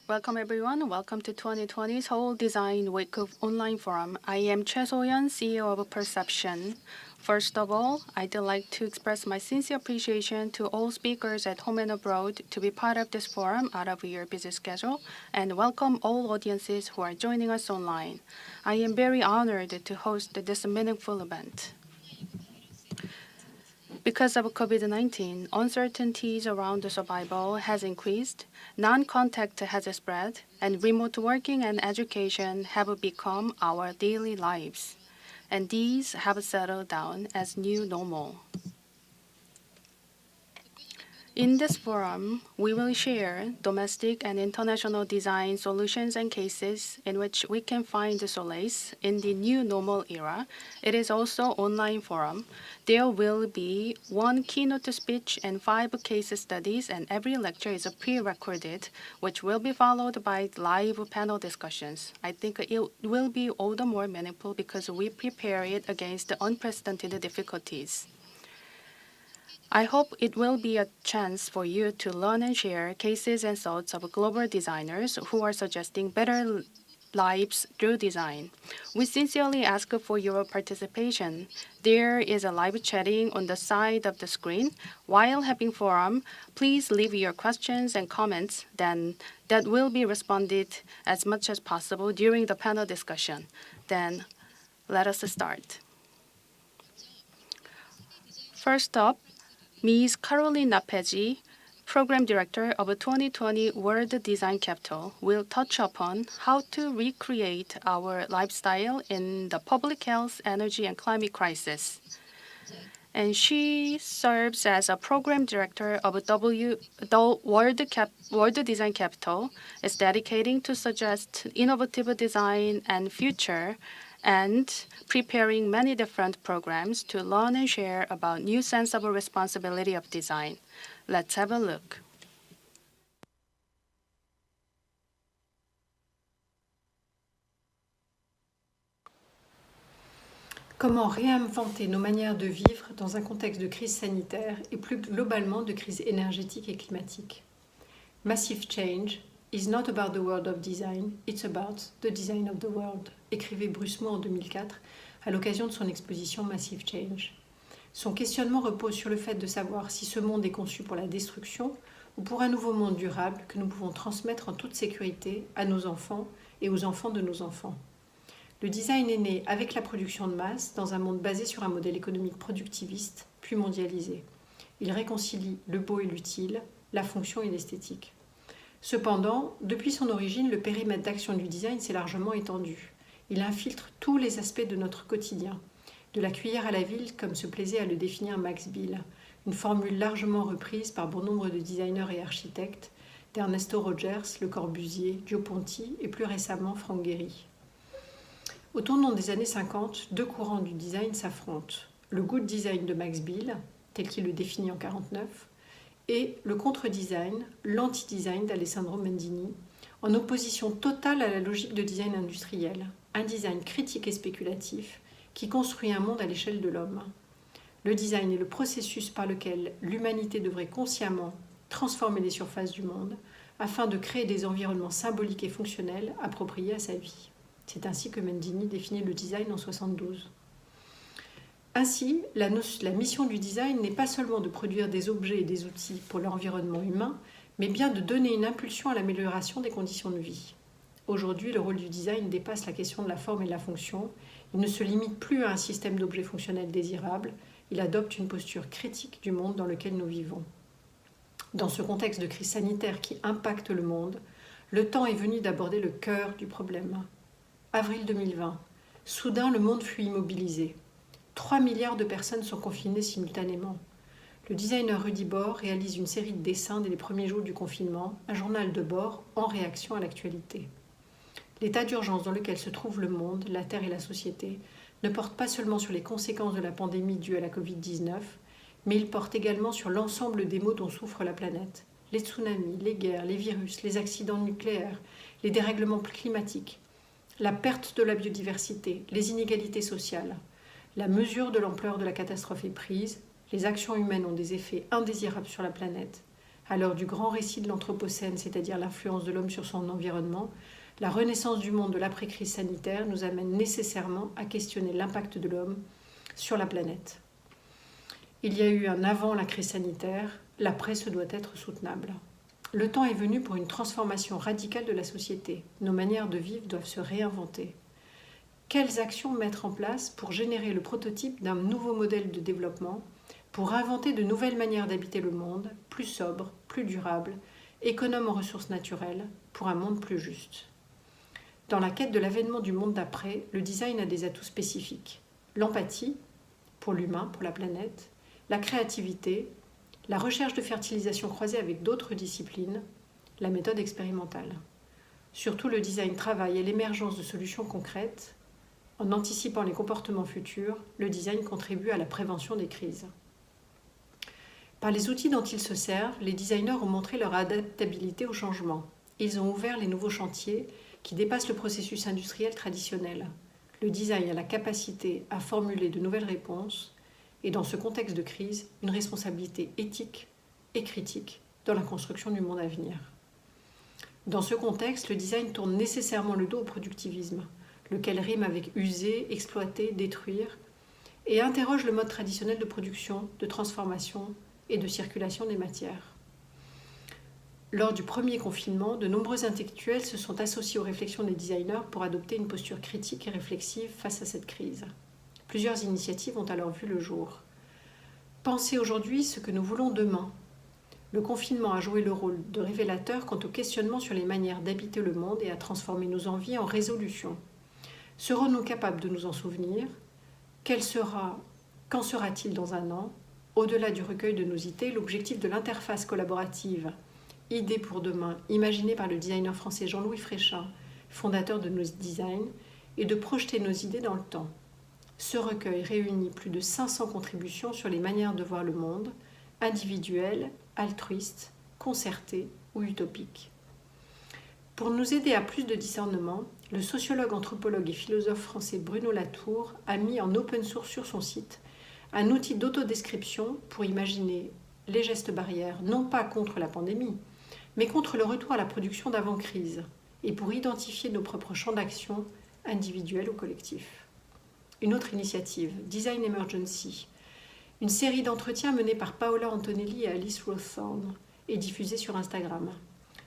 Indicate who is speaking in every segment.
Speaker 1: Welcome everyone. Welcome to 2020 Seoul Design Week of Online Forum. I am Choi So-yeon, CEO of Perception. First of all, I'd like to express my sincere appreciation to all speakers at home and abroad to be part of this forum out of your busy schedule, and welcome all audiences who are joining us online. I am very honored to host this meaningful event. Because of COVID-19, uncertainties around the survival has increased, non-contact has spread, and remote working and education have become our daily lives. And these have settled down as new normal. In this forum, we will share domestic and international design solutions and cases in which we can find solace in the new normal era. It is also online forum. There will be one keynote speech and 5 case studies, and every lecture is pre-recorded, which will be followed by live panel discussions. I think it will be all the more meaningful because we prepare it against the unprecedented difficulties. I hope it will be a chance for you to learn and share cases and thoughts of global designers who are suggesting better lives through design. We sincerely ask for your participation. There is a live chatting on the side of the screen. While having forum, please leave your questions and comments, then that will be responded as much as possible during the panel discussion. Then let us start. First up, Ms. Caroline Naphegyi, Program Director of 2020 World Design Capital, will touch upon how to recreate our lifestyle in the public health, energy, and climate crisis. And she serves as a Program Director of the World Design Capital, is dedicating to suggest innovative design and future, and preparing many different programs to learn and share about new sense of responsibility of design. Let's have a look.
Speaker 2: Comment réinventer nos manières de vivre dans un contexte de crise sanitaire et plus globalement de crise énergétique et climatique? Massive change is not about the world of design, it's about the design of the world, écrivait Buso en 2004 à l'occasion de son exposition Massive Change. Son questionnement repose sur le fait de savoir si ce monde est conçu pour la destruction ou pour un nouveau monde durable que nous pouvons transmettre en toute sécurité à nos enfants et aux enfants de nos enfants. Le design est né avec la production de masse dans un monde basé sur un modèle économique productiviste, puis mondialisé. Il réconcilie le beau et l'utile, la fonction et l'esthétique. Cependant, depuis son origine, le périmètre d'action du design s'est largement étendu. Il infiltre tous les aspects de notre quotidien, de la cuillère à la ville, comme se plaisait à le définir Max Bill, une formule largement reprise par bon nombre de designers et architectes, d'Ernesto Rogers, Le Corbusier, Gio Ponti et plus récemment Frank Gehry. Au tournant des années 50, deux courants du design s'affrontent. Le good design de Max Bill, tel qu'il le définit en 1949, et le contre-design, l'anti-design d'Alessandro Mendini, en opposition totale à la logique de design industriel, un design critique et spéculatif qui construit un monde à l'échelle de l'homme. Le design est le processus par lequel l'humanité devrait consciemment transformer les surfaces du monde afin de créer des environnements symboliques et fonctionnels appropriés à sa vie. C'est ainsi que Mendini définit le design en 1972. Ainsi, la mission du design n'est pas seulement de produire des objets et des outils pour l'environnement humain, mais bien de donner une impulsion à l'amélioration des conditions de vie. Aujourd'hui, le rôle du design dépasse la question de la forme et de la fonction. Il ne se limite plus à un système d'objets fonctionnels désirables, il adopte une posture critique du monde dans lequel nous vivons. Dans ce contexte de crise sanitaire qui impacte le monde, le temps est venu d'aborder le cœur du problème. Avril 2020. Soudain, le monde fut immobilisé. 3 milliards de personnes sont confinées simultanément. Le designer Rudy Bord réalise une série de dessins dès les premiers jours du confinement, un journal de bord en réaction à l'actualité. L'état d'urgence dans lequel se trouve le monde, la Terre et la société ne porte pas seulement sur les conséquences de la pandémie due à la Covid-19, mais il porte également sur l'ensemble des maux dont souffre la planète. Les tsunamis, les guerres, les virus, les accidents nucléaires, les dérèglements climatiques, la perte de la biodiversité, les inégalités sociales. La mesure de l'ampleur de la catastrophe est prise, les actions humaines ont des effets indésirables sur la planète. À l'heure du grand récit de l'Anthropocène, c'est-à-dire l'influence de l'homme sur son environnement, la renaissance du monde de l'après-crise sanitaire nous amène nécessairement à questionner l'impact de l'homme sur la planète. Il y a eu un avant la crise sanitaire, l'après se doit être soutenable. Le temps est venu pour une transformation radicale de la société. Nos manières de vivre doivent se réinventer. Quelles actions mettre en place pour générer le prototype d'un nouveau modèle de développement, pour inventer de nouvelles manières d'habiter le monde, plus sobres, plus durables, économes en ressources naturelles, pour un monde plus juste. Dans la quête de l'avènement du monde d'après, le design a des atouts spécifiques. L'empathie, pour l'humain, pour la planète, la créativité, la recherche de fertilisation croisée avec d'autres disciplines, la méthode expérimentale. Surtout, le design travaille à l'émergence de solutions concrètes. En anticipant les comportements futurs, le design contribue à la prévention des crises. Par les outils dont ils se servent, les designers ont montré leur adaptabilité au changement. Ils ont ouvert les nouveaux chantiers qui dépassent le processus industriel traditionnel. Le design a la capacité à formuler de nouvelles réponses et, dans ce contexte de crise, une responsabilité éthique et critique dans la construction du monde à venir. Dans ce contexte, le design tourne nécessairement le dos au productivisme, lequel rime avec user, exploiter, détruire, et interroge le mode traditionnel de production, de transformation et de circulation des matières. Lors du premier confinement, de nombreux intellectuels se sont associés aux réflexions des designers pour adopter une posture critique et réflexive face à cette crise. Plusieurs initiatives ont alors vu le jour. Pensez aujourd'hui ce que nous voulons demain. Le confinement a joué le rôle de révélateur quant au questionnement sur les manières d'habiter le monde et a transformé nos envies en résolutions. Serons-nous capables de nous en souvenir ? Qu'en sera-t-il dans un an ? Au-delà du recueil de nos idées, l'objectif de l'interface collaborative Idées pour demain, imaginée par le designer français Jean-Louis Fréchin, fondateur de Nos Design, est de projeter nos idées dans le temps. Ce recueil réunit plus de 500 contributions sur les manières de voir le monde, individuelles, altruistes, concertées ou utopiques. Pour nous aider à plus de discernement, le sociologue, anthropologue et philosophe français Bruno Latour a mis en open source sur son site un outil d'autodescription pour imaginer les gestes barrières, non pas contre la pandémie, mais contre le retour à la production d'avant-crise, et pour identifier nos propres champs d'action, individuels ou collectifs. Une autre initiative, Design Emergency, une série d'entretiens menés par Paola Antonelli et Alice Rothorn et diffusée sur Instagram.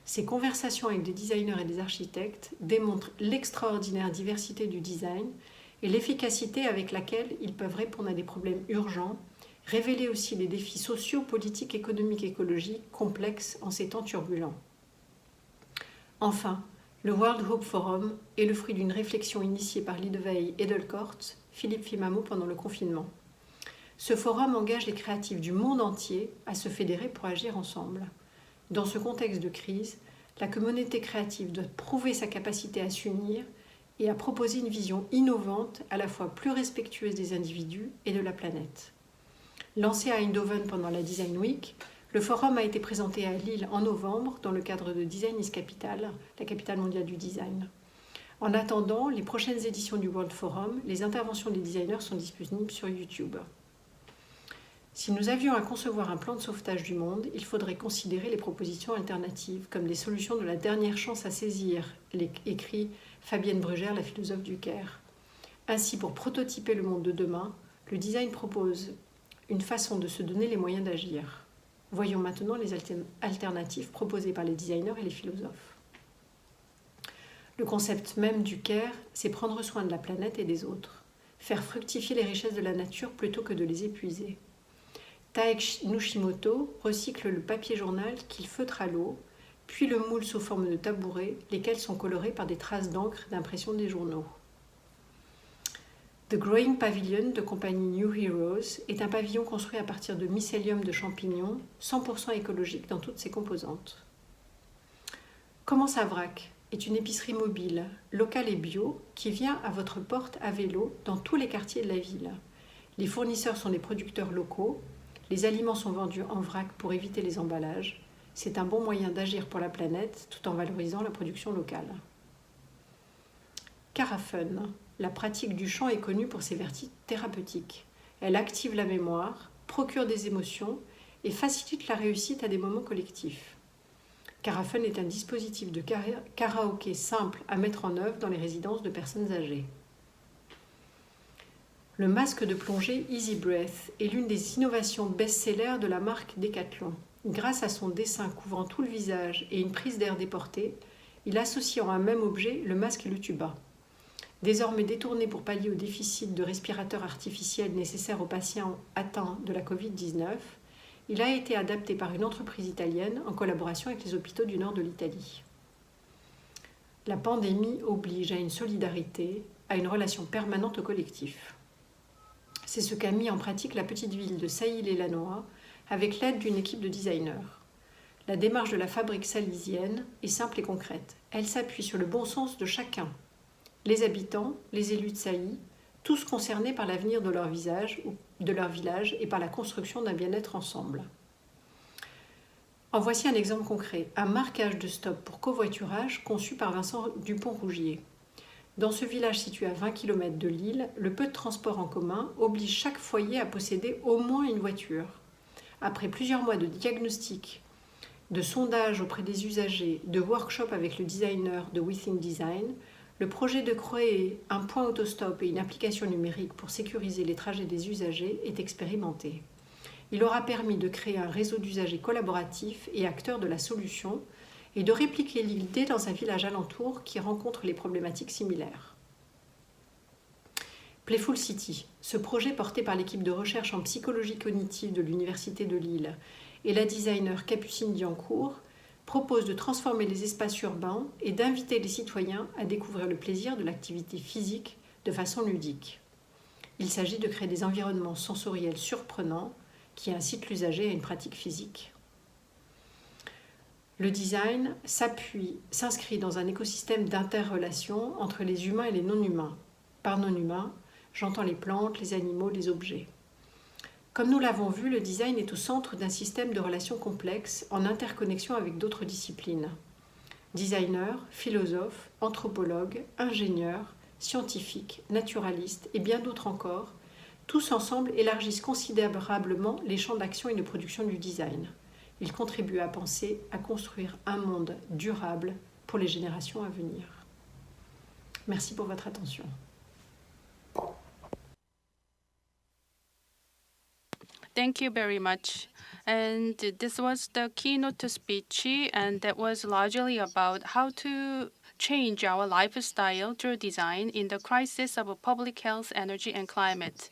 Speaker 2: Ces conversations avec des designers et des architectes démontrent l'extraordinaire diversité du design et l'efficacité avec laquelle ils peuvent répondre à des problèmes urgents, Révéler aussi les défis sociaux, politiques, économiques, écologiques complexes en ces temps turbulents. Enfin, le World Hope Forum est le fruit d'une réflexion initiée par Liedewey et Delcourt, Philippe Fimamo pendant le confinement. Ce forum engage les créatifs du monde entier à se fédérer pour agir ensemble. Dans ce contexte de crise, la communauté créative doit prouver sa capacité à s'unir et à proposer une vision innovante, à la fois plus respectueuse des individus et de la planète. Lancé à Eindhoven pendant la Design Week, le forum a été présenté à Lille en novembre dans le cadre de Design is Capital, la capitale mondiale du design. En attendant les prochaines éditions du World Forum, les interventions des designers sont disponibles sur YouTube. Si nous avions à concevoir un plan de sauvetage du monde, il faudrait considérer les propositions alternatives comme des solutions de la dernière chance à saisir, écrit Fabienne Brugère, la philosophe du Caire. Ainsi, pour prototyper le monde de demain, le design propose une façon de se donner les moyens d'agir. Voyons maintenant les alternatives proposées par les designers et les philosophes. Le concept même du care, c'est prendre soin de la planète et des autres, faire fructifier les richesses de la nature plutôt que de les épuiser. Taek Nushimoto recycle le papier journal qu'il feutre à l'eau, puis le moule sous forme de tabouret, lesquels sont colorés par des traces d'encre d'impression des journaux. The Growing Pavilion de compagnie New Heroes est un pavillon construit à partir de mycélium de champignons, 100% écologique dans toutes ses composantes. Comment ça vrac est une épicerie mobile, locale et bio, qui vient à votre porte à vélo dans tous les quartiers de la ville. Les fournisseurs sont des producteurs locaux, les aliments sont vendus en vrac pour éviter les emballages. C'est un bon moyen d'agir pour la planète tout en valorisant la production locale. Carafun. La pratique du chant est connue pour ses vertus thérapeutiques. Elle active la mémoire, procure des émotions et facilite la réussite à des moments collectifs. Carafun est un dispositif de karaoké simple à mettre en œuvre dans les résidences de personnes âgées. Le masque de plongée Easy Breath est l'une des innovations best-sellers de la marque Decathlon. Grâce à son dessin couvrant tout le visage et une prise d'air déportée, il associe en un même objet le masque et le tuba. Désormais détourné pour pallier au déficit de respirateurs artificiels nécessaires aux patients atteints de la Covid-19, il a été adapté par une entreprise italienne en collaboration avec les hôpitaux du nord de l'Italie. La pandémie oblige à une solidarité, à une relation permanente au collectif. C'est ce qu'a mis en pratique la petite ville de Sailly-lès-Lannoy avec l'aide d'une équipe de designers. La démarche de la fabrique salisienne est simple et concrète. Elle s'appuie sur le bon sens de chacun. Les habitants, les élus de Sailly, tous concernés par l'avenir de leur village et par la construction d'un bien-être ensemble. En voici un exemple concret, un marquage de stop pour covoiturage conçu par Vincent Dupont-Rougier. Dans ce village situé à 20 km de Lille, le peu de transport en commun oblige chaque foyer à posséder au moins une voiture. Après plusieurs mois de diagnostic, de sondage auprès des usagers, de workshop avec le designer de Within Design, le projet de créer un point autostop et une application numérique pour sécuriser les trajets des usagers est expérimenté. Il aura permis de créer un réseau d'usagers collaboratifs et acteurs de la solution et de répliquer l'idée dans un village alentour qui rencontre les problématiques similaires. Playful City, ce projet porté par l'équipe de recherche en psychologie cognitive de l'Université de Lille et la designer Capucine Diancourt, propose de transformer les espaces urbains et d'inviter les citoyens à découvrir le plaisir de l'activité physique de façon ludique. Il s'agit de créer des environnements sensoriels surprenants qui incitent l'usager à une pratique physique. Le design s'inscrit dans un écosystème d'interrelation entre les humains et les non-humains. Par non-humains, j'entends les plantes, les animaux, les objets. Comme nous l'avons vu, le design est au centre d'un système de relations complexes en interconnexion avec d'autres disciplines. Designers, philosophes, anthropologues, ingénieurs, scientifiques, naturalistes et bien d'autres encore, tous ensemble élargissent considérablement les champs d'action et de production du design. Ils contribuent à penser, à construire un monde durable pour les générations à venir. Merci pour votre attention.
Speaker 1: Thank you very much. And this was the keynote speech, and that was largely about how to change our lifestyle through design in the crisis of public health, energy, and climate.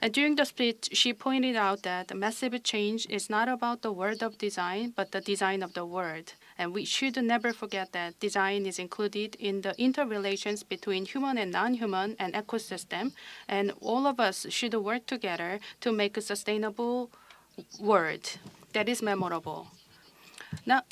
Speaker 1: And during the speech, she pointed out that massive change is not about the word of design, but the design of the word. And we should never forget that design is included in the interrelations between human and non-human and ecosystem. And all of us should work together to make a sustainable world that is memorable. Now,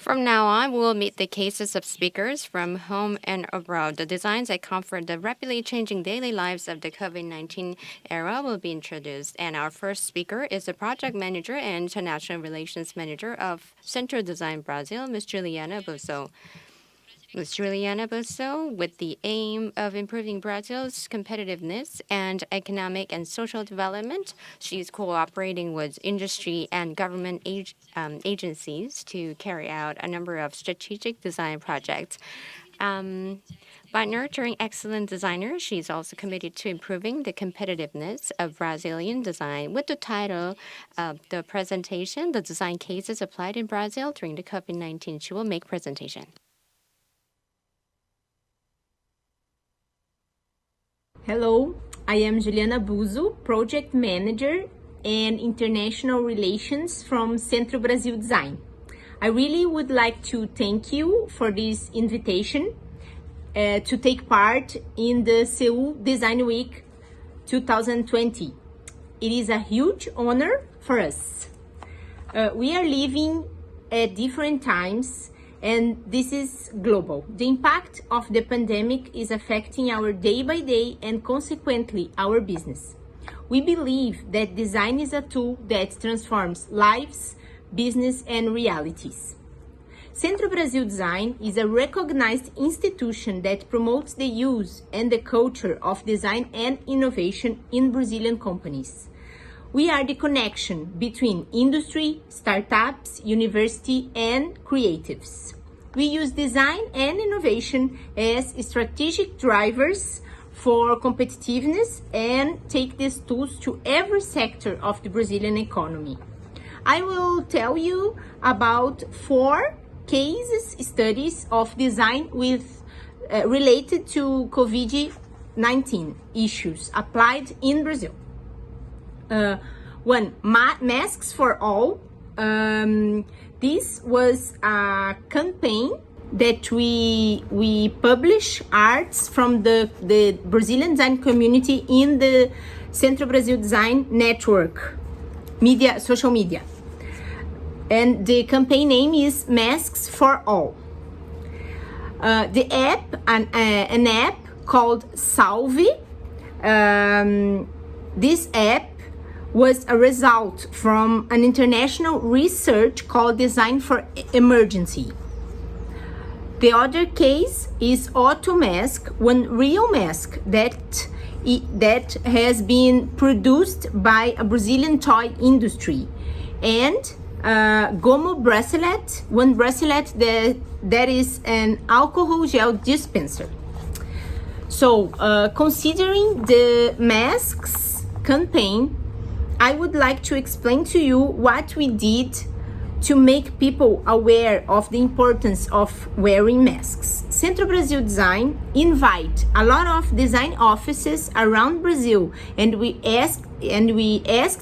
Speaker 3: From now on, we will meet the cases of speakers from home and abroad. The designs that comfort the rapidly changing daily lives of the COVID-19 era will be introduced. And our first speaker is the project manager and international relations manager of Centro Design Brazil, Ms. Juliana Buso. Ms. Juliana Buso, with the aim of improving Brazil's competitiveness and economic and social development, she's cooperating with industry and government agencies to carry out a number of strategic design projects. By nurturing excellent designers, she's also committed to improving the competitiveness of Brazilian design. With the title of the presentation, The Design Cases Applied in Brazil During the COVID-19, she will make presentation.
Speaker 4: Hello, I am Juliana Buso, Project Manager and International Relations from Centro Brasil Design. I really would like to thank you for this invitation to take part in the Seoul Design Week 2020. It is a huge honor for us. We are living at different times, and this is global. The impact of the pandemic is affecting our day by day and consequently our business. We believe that design is a tool that transforms lives, business, and realities. Centro Brasil Design is a recognized institution that promotes the use and the culture of design and innovation in Brazilian companies. We are the connection between industry, startups, university, and creatives. We use design and innovation as strategic drivers for competitiveness and take these tools to every sector of the Brazilian economy. I will tell you about 4 cases studies of design with related to COVID-19 issues applied in Brazil. One, masks for all. This was a campaign that we publish arts from the Brazilian design community in the Centro Brasil Design network, social media. And the campaign name is Masks for All. The app, an app called Salve. This app was a result from an international research called Design for Emergency. The other case is Auto Mask, one real mask that has been produced by a Brazilian toy industry, and Gomo bracelet, one bracelet that is an alcohol gel dispenser. So, considering the masks campaign, I would like to explain to you what we did to make people aware of the importance of wearing masks. Centro Brasil Design invite a lot of design offices around Brazil, and we ask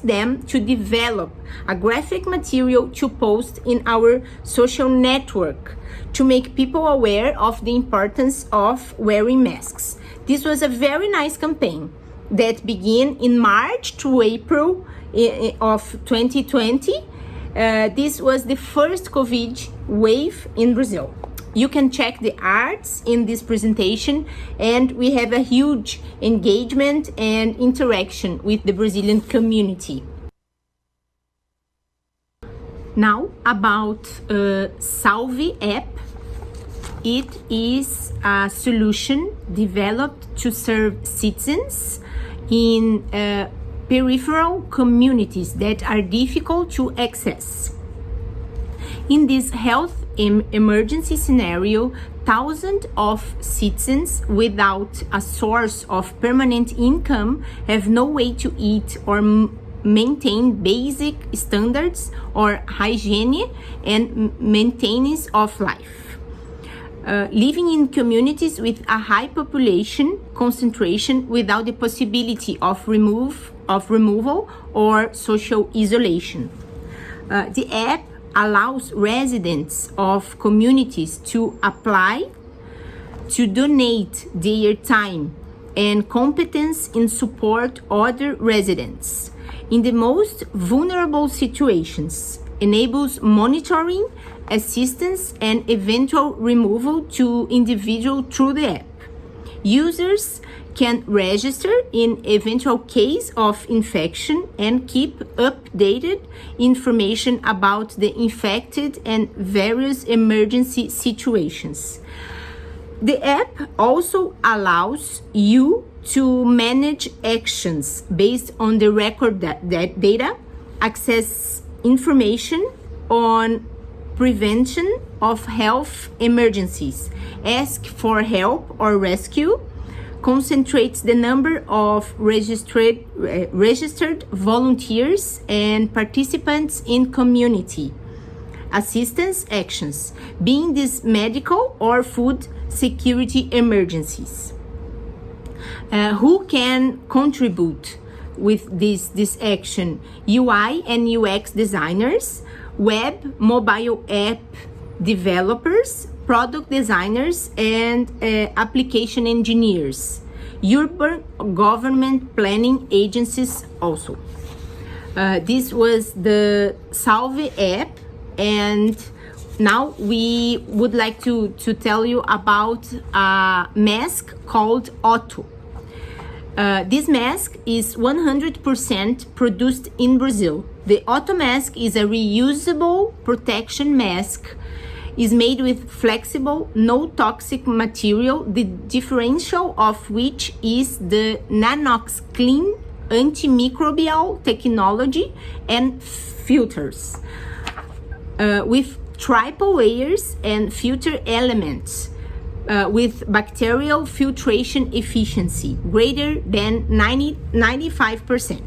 Speaker 4: them to develop a graphic material to post in our social network to make people aware of the importance of wearing masks. This was a very nice campaign that began in March to April of 2020. This was the first COVID wave in Brazil. You can check the arts in this presentation, and we have a huge engagement and interaction with the Brazilian community. Now about Salve app. It is a solution developed to serve citizens in peripheral communities that are difficult to access. In this health emergency scenario, thousands of citizens without a source of permanent income have no way to eat or maintain basic standards or hygiene and maintenance of life. living in communities with a high population concentration without the possibility of removal or social isolation. The app allows residents of communities to apply to donate their time and competence in support other residents in the most vulnerable situations, enables monitoring, assistance, and eventual removal to individual through the app. Users can register in eventual case of infection and keep updated information about the infected and various emergency situations. The app also allows you to manage actions based on the record data, access information on prevention of health emergencies, ask for help or rescue, concentrates the number of registered volunteers and participants in community assistance actions, being these medical or food security emergencies. Who can contribute with this action? UI and UX designers, web, mobile app developers, product designers, and application engineers, urban government planning agencies also. This was the Salve app, and now we would like to tell you about a mask called Otto. This mask is 100% produced in Brazil. The Otto mask is a reusable protection mask. Is made with flexible, no toxic material, the differential of which is the Nanox Clean antimicrobial technology and filters. With triple layers and filter elements. With bacterial filtration efficiency greater than 95%.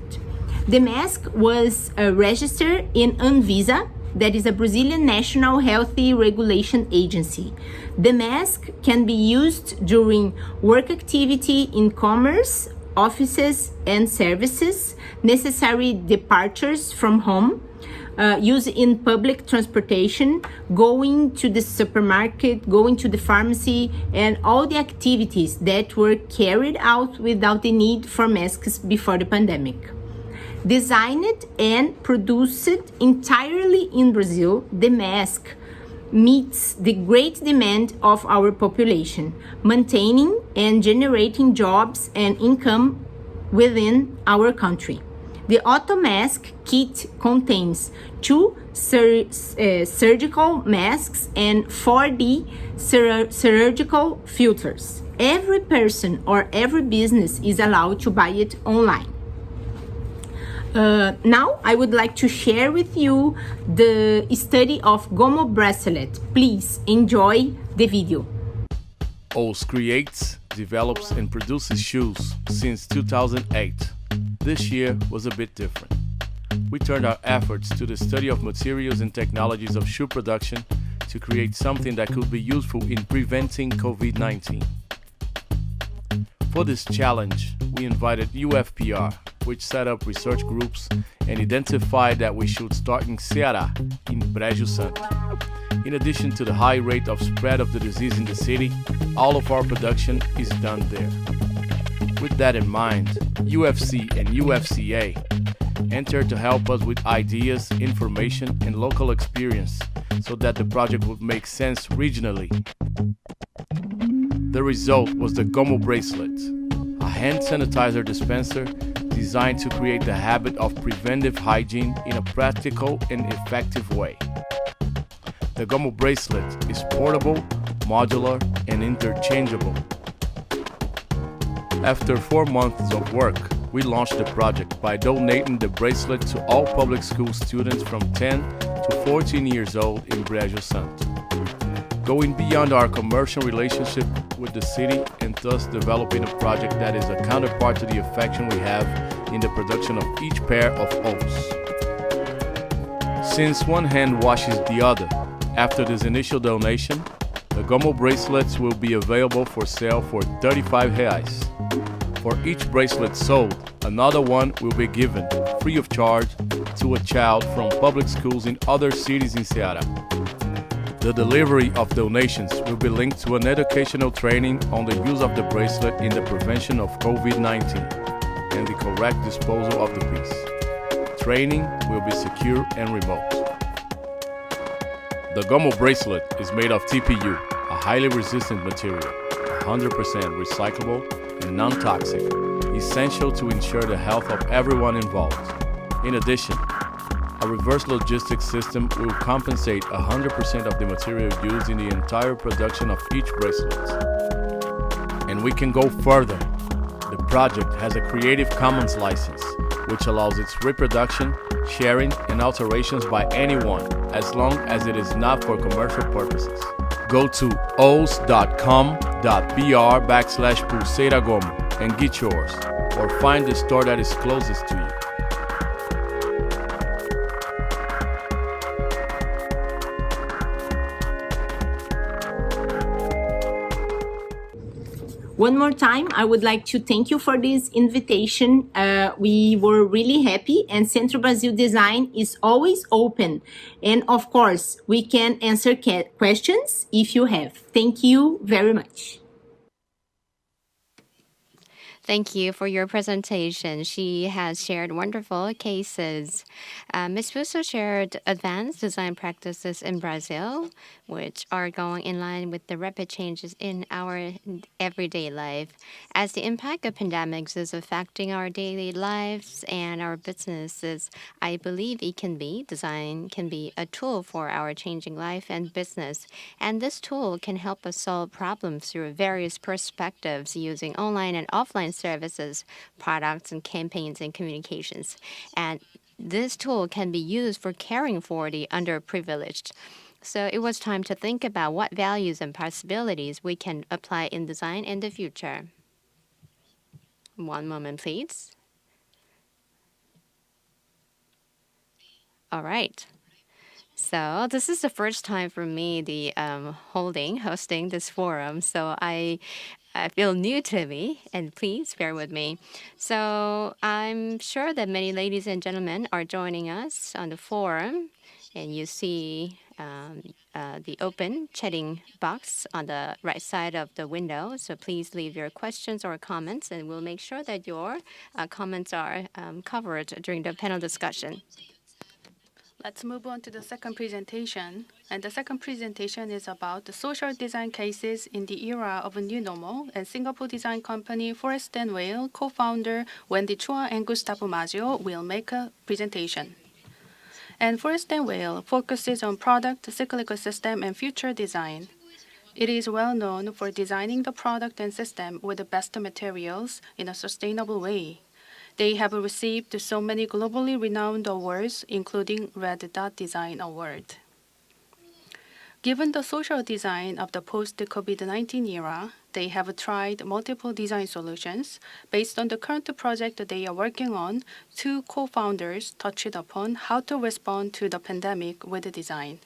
Speaker 4: The mask was registered in Anvisa, that is a Brazilian National Healthy Regulation Agency. The mask can be used during work activity in commerce, offices and services, necessary departures from home, use in public transportation, going to the supermarket, going to the pharmacy, and all the activities that were carried out without the need for masks before the pandemic. Designed and produced entirely in Brazil, the mask meets the great demand of our population, maintaining and generating jobs and income within our country. The Otto mask kit contains 2 surgical masks and 4D surgical filters. Every person or every business is allowed to buy it online. Now I would like to share with you the study of Gomo bracelet. Please enjoy the video.
Speaker 5: OS creates, develops and produces shoes since 2008. This year was a bit different. We turned our efforts to the study of materials and technologies of shoe production to create something that could be useful in preventing COVID-19. For this challenge, we invited UFPR, which set up research groups and identified that we should start in Ceará, in Brejo Santo. In addition to the high rate of spread of the disease in the city, all of our production is done there. With that in mind, UFC and UFCA entered to help us with ideas, information, and local experience so that the project would make sense regionally. The result was the Gomo bracelet, a hand sanitizer dispenser designed to create the habit of preventive hygiene in a practical and effective way. The Gomo bracelet is portable, modular, and interchangeable. After 4 months of work, we launched the project by donating the bracelet to all public school students from 10 to 14 years old in Brejo Santo. Going beyond our commercial relationship with the city and thus developing a project that is a counterpart to the affection we have in the production of each pair of O's. Since one hand washes the other, after this initial donation, The Gomo bracelets will be available for sale for 35 reais. For each bracelet sold, another one will be given, free of charge, to a child from public schools in other cities in Ceará. The delivery of donations will be linked to an educational training on the use of the bracelet in the prevention of COVID-19 and the correct disposal of the piece. Training will be secure and remote. The Gomo bracelet is made of TPU, a highly resistant material, 100% recyclable and non-toxic, essential to ensure the health of everyone involved. In addition, a reverse logistics system will compensate 100% of the material used in the entire production of each bracelet. And we can go further. The project has a Creative Commons license, which allows its reproduction, sharing, and alterations by anyone, as long as it is not for commercial purposes. Go to os.com.br/pulseiragomo and get yours, or find the store that is closest to you.
Speaker 4: One more time, I would like to thank you for this invitation. We were really happy, and Centro Brasil Design is always open. And of course, we can answer questions if you have. Thank you very much.
Speaker 3: Thank you for your presentation. She has shared wonderful cases. Ms. Buso shared advanced design practices in Brazil, which are going in line with the rapid changes in our everyday life. As the impact of pandemics is affecting our daily lives and our businesses, I believe design can be a tool for our changing life and business. And this tool can help us solve problems through various perspectives using online and offline services, products, and campaigns and communications. And this tool can be used for caring for the underprivileged. So it was time to think about what values and possibilities we can apply in design in the future. One moment, please. All right. So this is the first time for me hosting this forum. So I feel new to me, and please bear with me. So I'm sure that many ladies and gentlemen are joining us on the forum, and you see the open chatting box on the right side of the window. So please leave your questions or comments, and we'll make sure that your comments are covered during the panel discussion.
Speaker 1: Let's move on to the second presentation. And the second presentation is about the social design cases in the era of a new normal, and Singapore design company Forest & Whale co-founder Wendy Chua and Gustavo Maggio will make a presentation. And Forest & Whale focuses on product, cyclical system, and future design. It is well known for designing the product and system with the best materials in a sustainable way. They have received so many globally renowned awards, including Red Dot Design Award. Given the social design of the post-COVID-19 era, they have tried multiple design solutions. Based on the current project they are working on, two co-founders touched upon how to respond to the pandemic with design.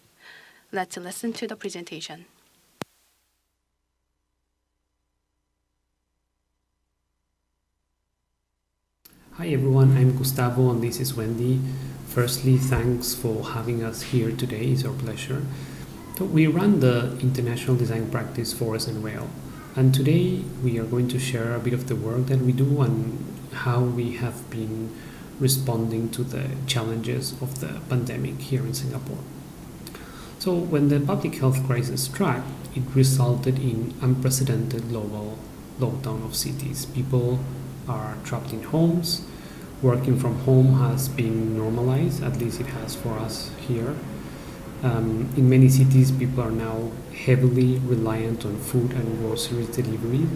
Speaker 1: Let's listen to the presentation.
Speaker 6: Hi everyone, I'm Gustavo and this is Wendy. Firstly, thanks for having us here today, it's our pleasure. So we run the international design practice Forest & Whale, and today we are going to share a bit of the work that we do and how we have been responding to the challenges of the pandemic here in Singapore. So when the public health crisis struck, it resulted in unprecedented global lockdown of cities. People are trapped in homes. Working from home has been normalized, at least it has for us here. In many cities, people are now heavily reliant on food and groceries delivery,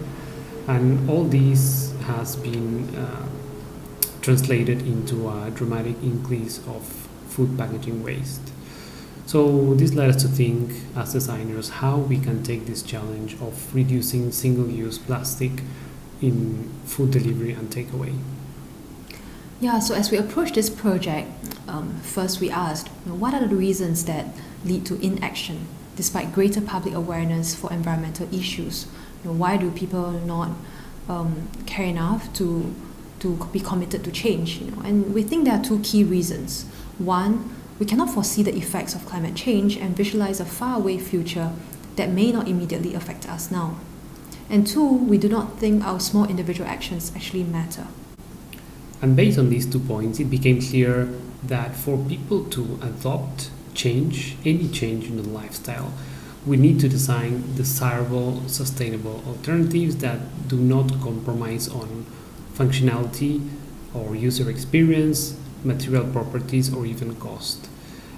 Speaker 6: and all this has been translated into a dramatic increase of food packaging waste. So this led us to think, as designers, how we can take this challenge of reducing single-use plastic in food delivery and takeaway.
Speaker 7: Yeah, so as we approached this project, first we asked, what are the reasons that lead to inaction despite greater public awareness for environmental issues. Why do people not care enough to be committed to change? And we think there are two key reasons. One, we cannot foresee the effects of climate change and visualize a faraway future that may not immediately affect us now. And two, we do not think our small individual actions actually matter.
Speaker 6: And based on these 2 points, it became clear that for people to adopt change, any change in the lifestyle, we need to design desirable, sustainable alternatives that do not compromise on functionality or user experience, material properties, or even cost.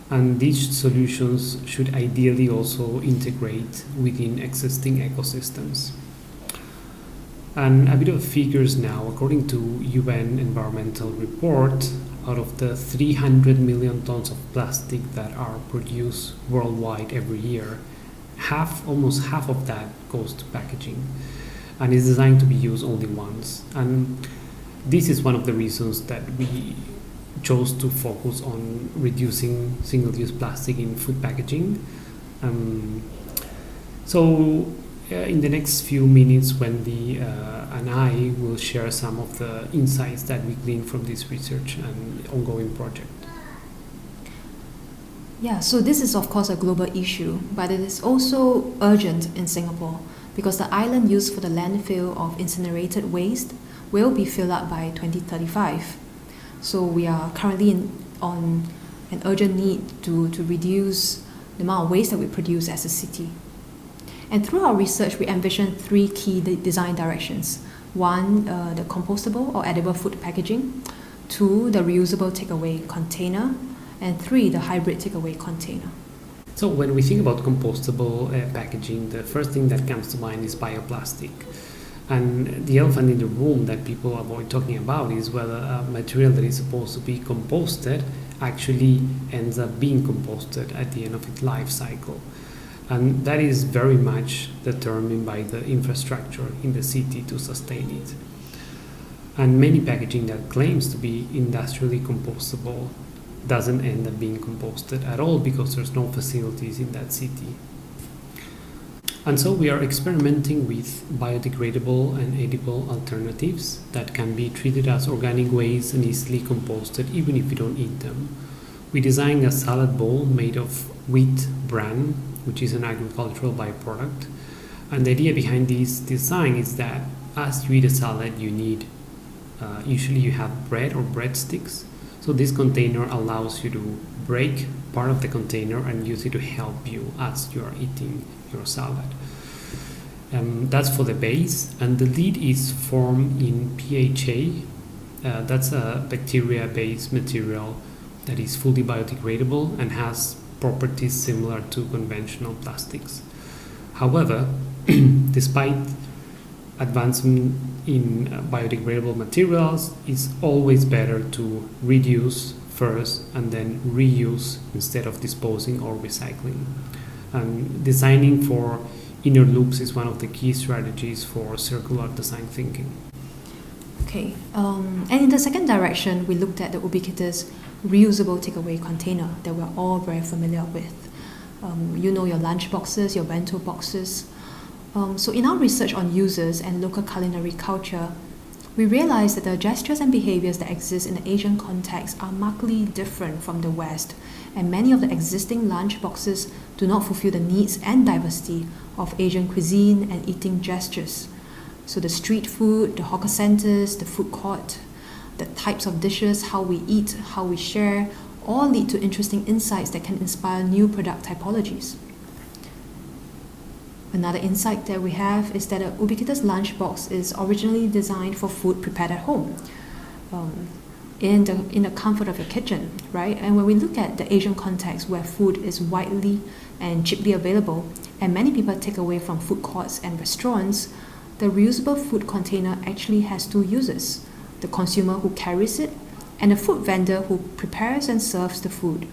Speaker 6: And these solutions should ideally also integrate within existing ecosystems. And a bit of figures now. According to UN environmental report, out of the 300 million tons of plastic that are produced worldwide every year, almost half of that goes to packaging and is designed to be used only once. And this is one of the reasons that we chose to focus on reducing single-use plastic in food packaging. In the next few minutes, Wendy and I will share some of the insights that we gleaned from this research and ongoing project.
Speaker 7: Yeah, so this is of course a global issue, but it is also urgent in Singapore because the island used for the landfill of incinerated waste will be filled up by 2035. So we are currently on an urgent need to reduce the amount of waste that we produce as a city. And through our research, we envisioned 3 key design directions. 1, the compostable or edible food packaging. 2, the reusable takeaway container. And 3, the hybrid takeaway container.
Speaker 6: So when we think about compostable packaging, the first thing that comes to mind is bioplastic. And the elephant in the room that people avoid talking about is whether a material that is supposed to be composted actually ends up being composted at the end of its life cycle. And that is very much determined by the infrastructure in the city to sustain it. And many packaging that claims to be industrially compostable doesn't end up being composted at all because there's no facilities in that city. And so we are experimenting with biodegradable and edible alternatives that can be treated as organic waste and easily composted even if we don't eat them. We designed a salad bowl made of wheat bran, which is an agricultural byproduct. And the idea behind this design is that as you eat a salad, you need, usually you have bread or breadsticks. So this container allows you to break part of the container and use it to help you as you are eating your salad. That's for the base, and the lid is formed in PHA. That's a bacteria-based material that is fully biodegradable and has properties similar to conventional plastics. However, despite advancement in biodegradable materials, it's always better to reduce first and then reuse instead of disposing or recycling. And designing for inner loops is one of the key strategies for circular design thinking.
Speaker 7: Okay, and in the second direction, we looked at the ubiquitous reusable takeaway container that we're all very familiar with. Your lunch boxes, your bento boxes. So in our research on users and local culinary culture, we realized that the gestures and behaviors that exist in the Asian context are markedly different from the West, and many of the existing lunch boxes do not fulfill the needs and diversity of Asian cuisine and eating gestures. So the street food, the hawker centers, the food court, the types of dishes, how we eat, how we share, all lead to interesting insights that can inspire new product typologies. Another insight that we have is that a ubiquitous lunchbox is originally designed for food prepared at home, in the comfort of your kitchen, right? And when we look at the Asian context where food is widely and cheaply available, and many people take away from food courts and restaurants, the reusable food container actually has 2 uses: the consumer who carries it and the food vendor who prepares and serves the food.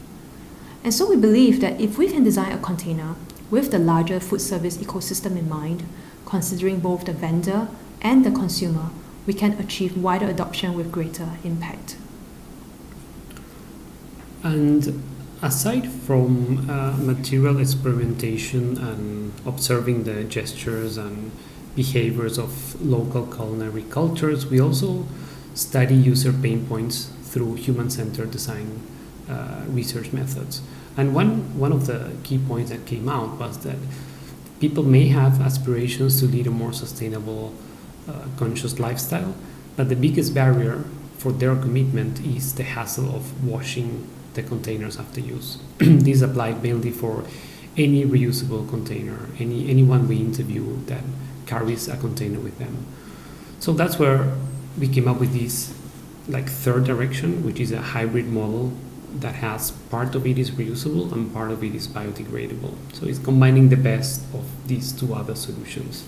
Speaker 7: And so we believe that if we can design a container with the larger food service ecosystem in mind, considering both the vendor and the consumer, we can achieve wider adoption with greater impact.
Speaker 6: And Aside from material experimentation and observing the gestures and behaviors of local culinary cultures, we also study user pain points through human-centered design research methods. And one of the key points that came out was that people may have aspirations to lead a more sustainable, conscious lifestyle, but the biggest barrier for their commitment is the hassle of washing the containers after use. This applied mainly for any reusable container, anyone we interview that carries a container with them. So that's where we came up with this third direction, which is a hybrid model that has part of it is reusable and part of it is biodegradable. So it's combining the best of these two other solutions.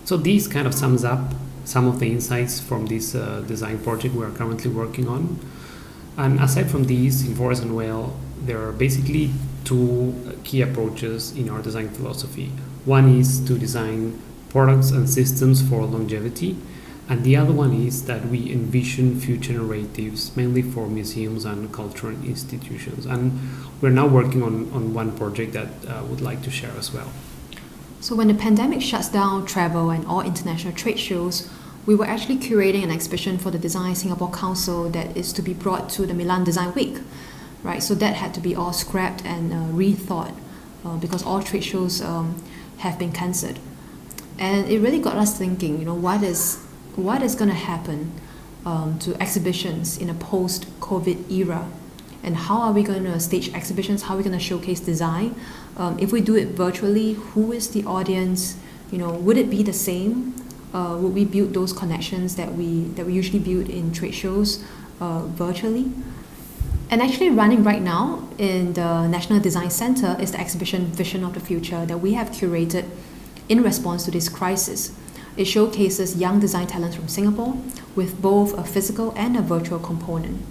Speaker 6: So this kind of sums up some of the insights from this design project we are currently working on. And aside from these, in Forest and Well, there are basically two key approaches in our design philosophy. One is to design products and systems for longevity, and the other one is that we envision future narratives, mainly for museums and cultural institutions. And we're now working on one project that I would like to share as well.
Speaker 7: So when the pandemic shuts down travel and all international trade shows, we were actually curating an exhibition for the Design Singapore Council that is to be brought to the Milan Design Week, right? So that had to be all scrapped and rethought because all trade shows have been cancelled. And it really got us thinking, what is going to happen to exhibitions in a post-COVID era? And how are we going to stage exhibitions? How are we going to showcase design? If we do it virtually, who is the audience? Would it be the same? Would we build those connections that we usually build in trade shows virtually? And actually running right now in the National Design Centre is the exhibition Vision of the Future that we have curated in response to this crisis. It showcases young design talents from Singapore with both a physical and a virtual component.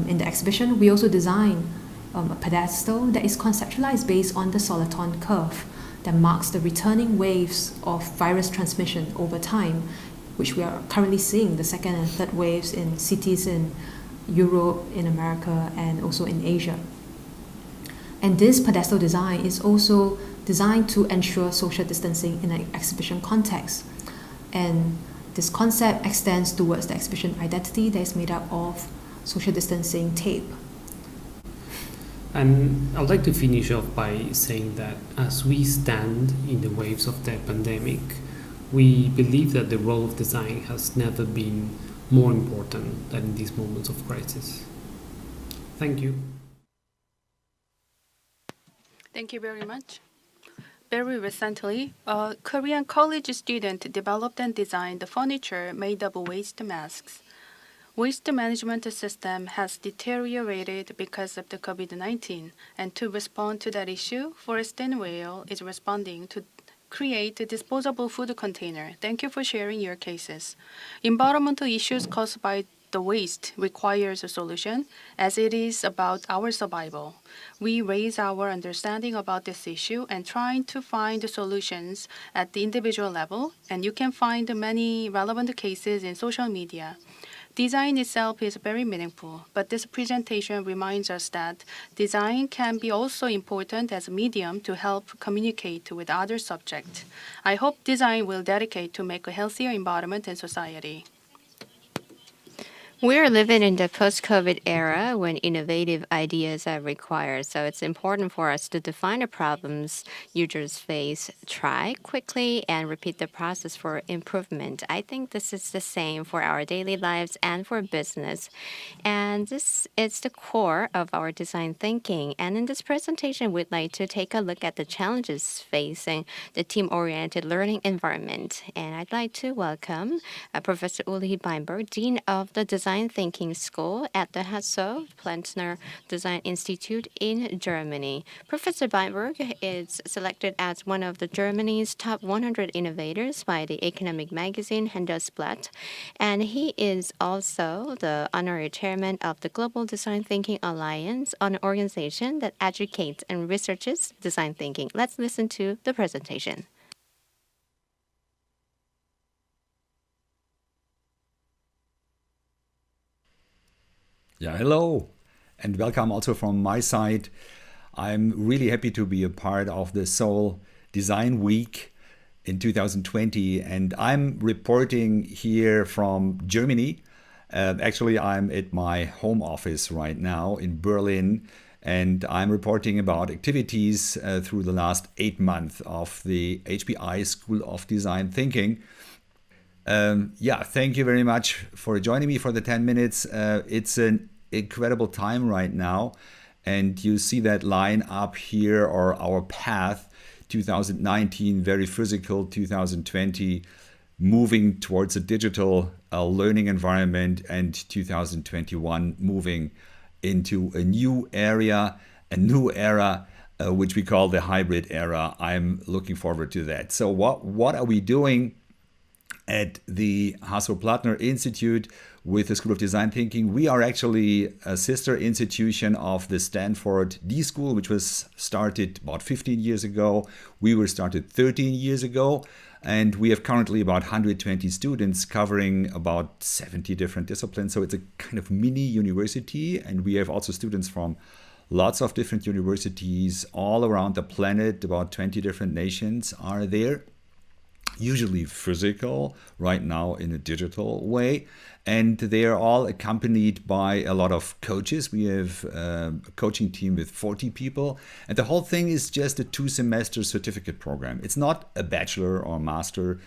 Speaker 7: In the exhibition, we also design a pedestal that is conceptualized based on the soliton curve that marks the returning waves of virus transmission over time, which we are currently seeing the second and third waves in cities in Europe, in America, and also in Asia. And this pedestal design is also designed to ensure social distancing in an exhibition context. And this concept extends towards the exhibition identity that is made up of social distancing tape.
Speaker 6: And I'd like to finish off by saying that as we stand in the waves of the pandemic, we believe that the role of design has never been more important than in these moments of crisis. Thank you.
Speaker 1: Thank you very much. Very recently, a Korean college student developed and designed the furniture made of waste masks. Waste management system has deteriorated because of the COVID-19, and to respond to that issue, Forest and Whale is responding to create a disposable food container. Thank you for sharing your cases. Environmental issues caused by the waste requires a solution, as it is about our survival. We raise our understanding about this issue and trying to find solutions at the individual level, and you can find many relevant cases in social media. Design itself is very meaningful, but this presentation reminds us that design can be also important as a medium to help communicate with other subjects. I hope design will dedicate to make a healthier environment and society.
Speaker 3: We're living in the post-COVID era when innovative ideas are required, so it's important for us to define the problems users face, try quickly, and repeat the process for improvement. I think this is the same for our daily lives and for business. And this is the core of our design thinking. And in this presentation, we'd like to take a look at the challenges facing the team-oriented learning environment. And I'd like to welcome Professor Ulrich Weinberg, Dean of the Design Thinking School at the Hasso Plattner Design Institute in Germany. Professor Weinberg is selected as one of the Germany's top 100 innovators by the economic magazine Handelsblatt, and he is also the honorary chairman of the Global Design Thinking Alliance, an organization that educates and researches design thinking. Let's listen to the presentation.
Speaker 8: Yeah, hello. and welcome also from my side. I'm really happy to be a part of the Seoul Design Week in 2020, and I'm reporting here from Germany. Actually, I'm at my home office right now in Berlin, and I'm reporting about activities through the last 8 months of the HPI School of Design Thinking. Thank you very much for joining me for the 10 minutes. It's an incredible time right now, and you see that line up here, or our path, 2019 very physical, 2020 moving towards a digital learning environment, and 2021 moving into a new era which we call the hybrid era. I'm looking forward to that. So what are we doing at the Hasso Plattner Institute with the School of Design Thinking? We are actually a sister institution of the Stanford D School, which was started about 15 years ago. We were started 13 years ago, and we have currently about 120 students covering about 70 different disciplines. So it's a kind of mini university, and we have also students from lots of different universities all around the planet. About 20 different nations are there. Usually physical, right now in a digital way. And they are all accompanied by a lot of coaches. We have a coaching team with 40 people. And the whole thing is just a 2-semester certificate program. It's not a bachelor or master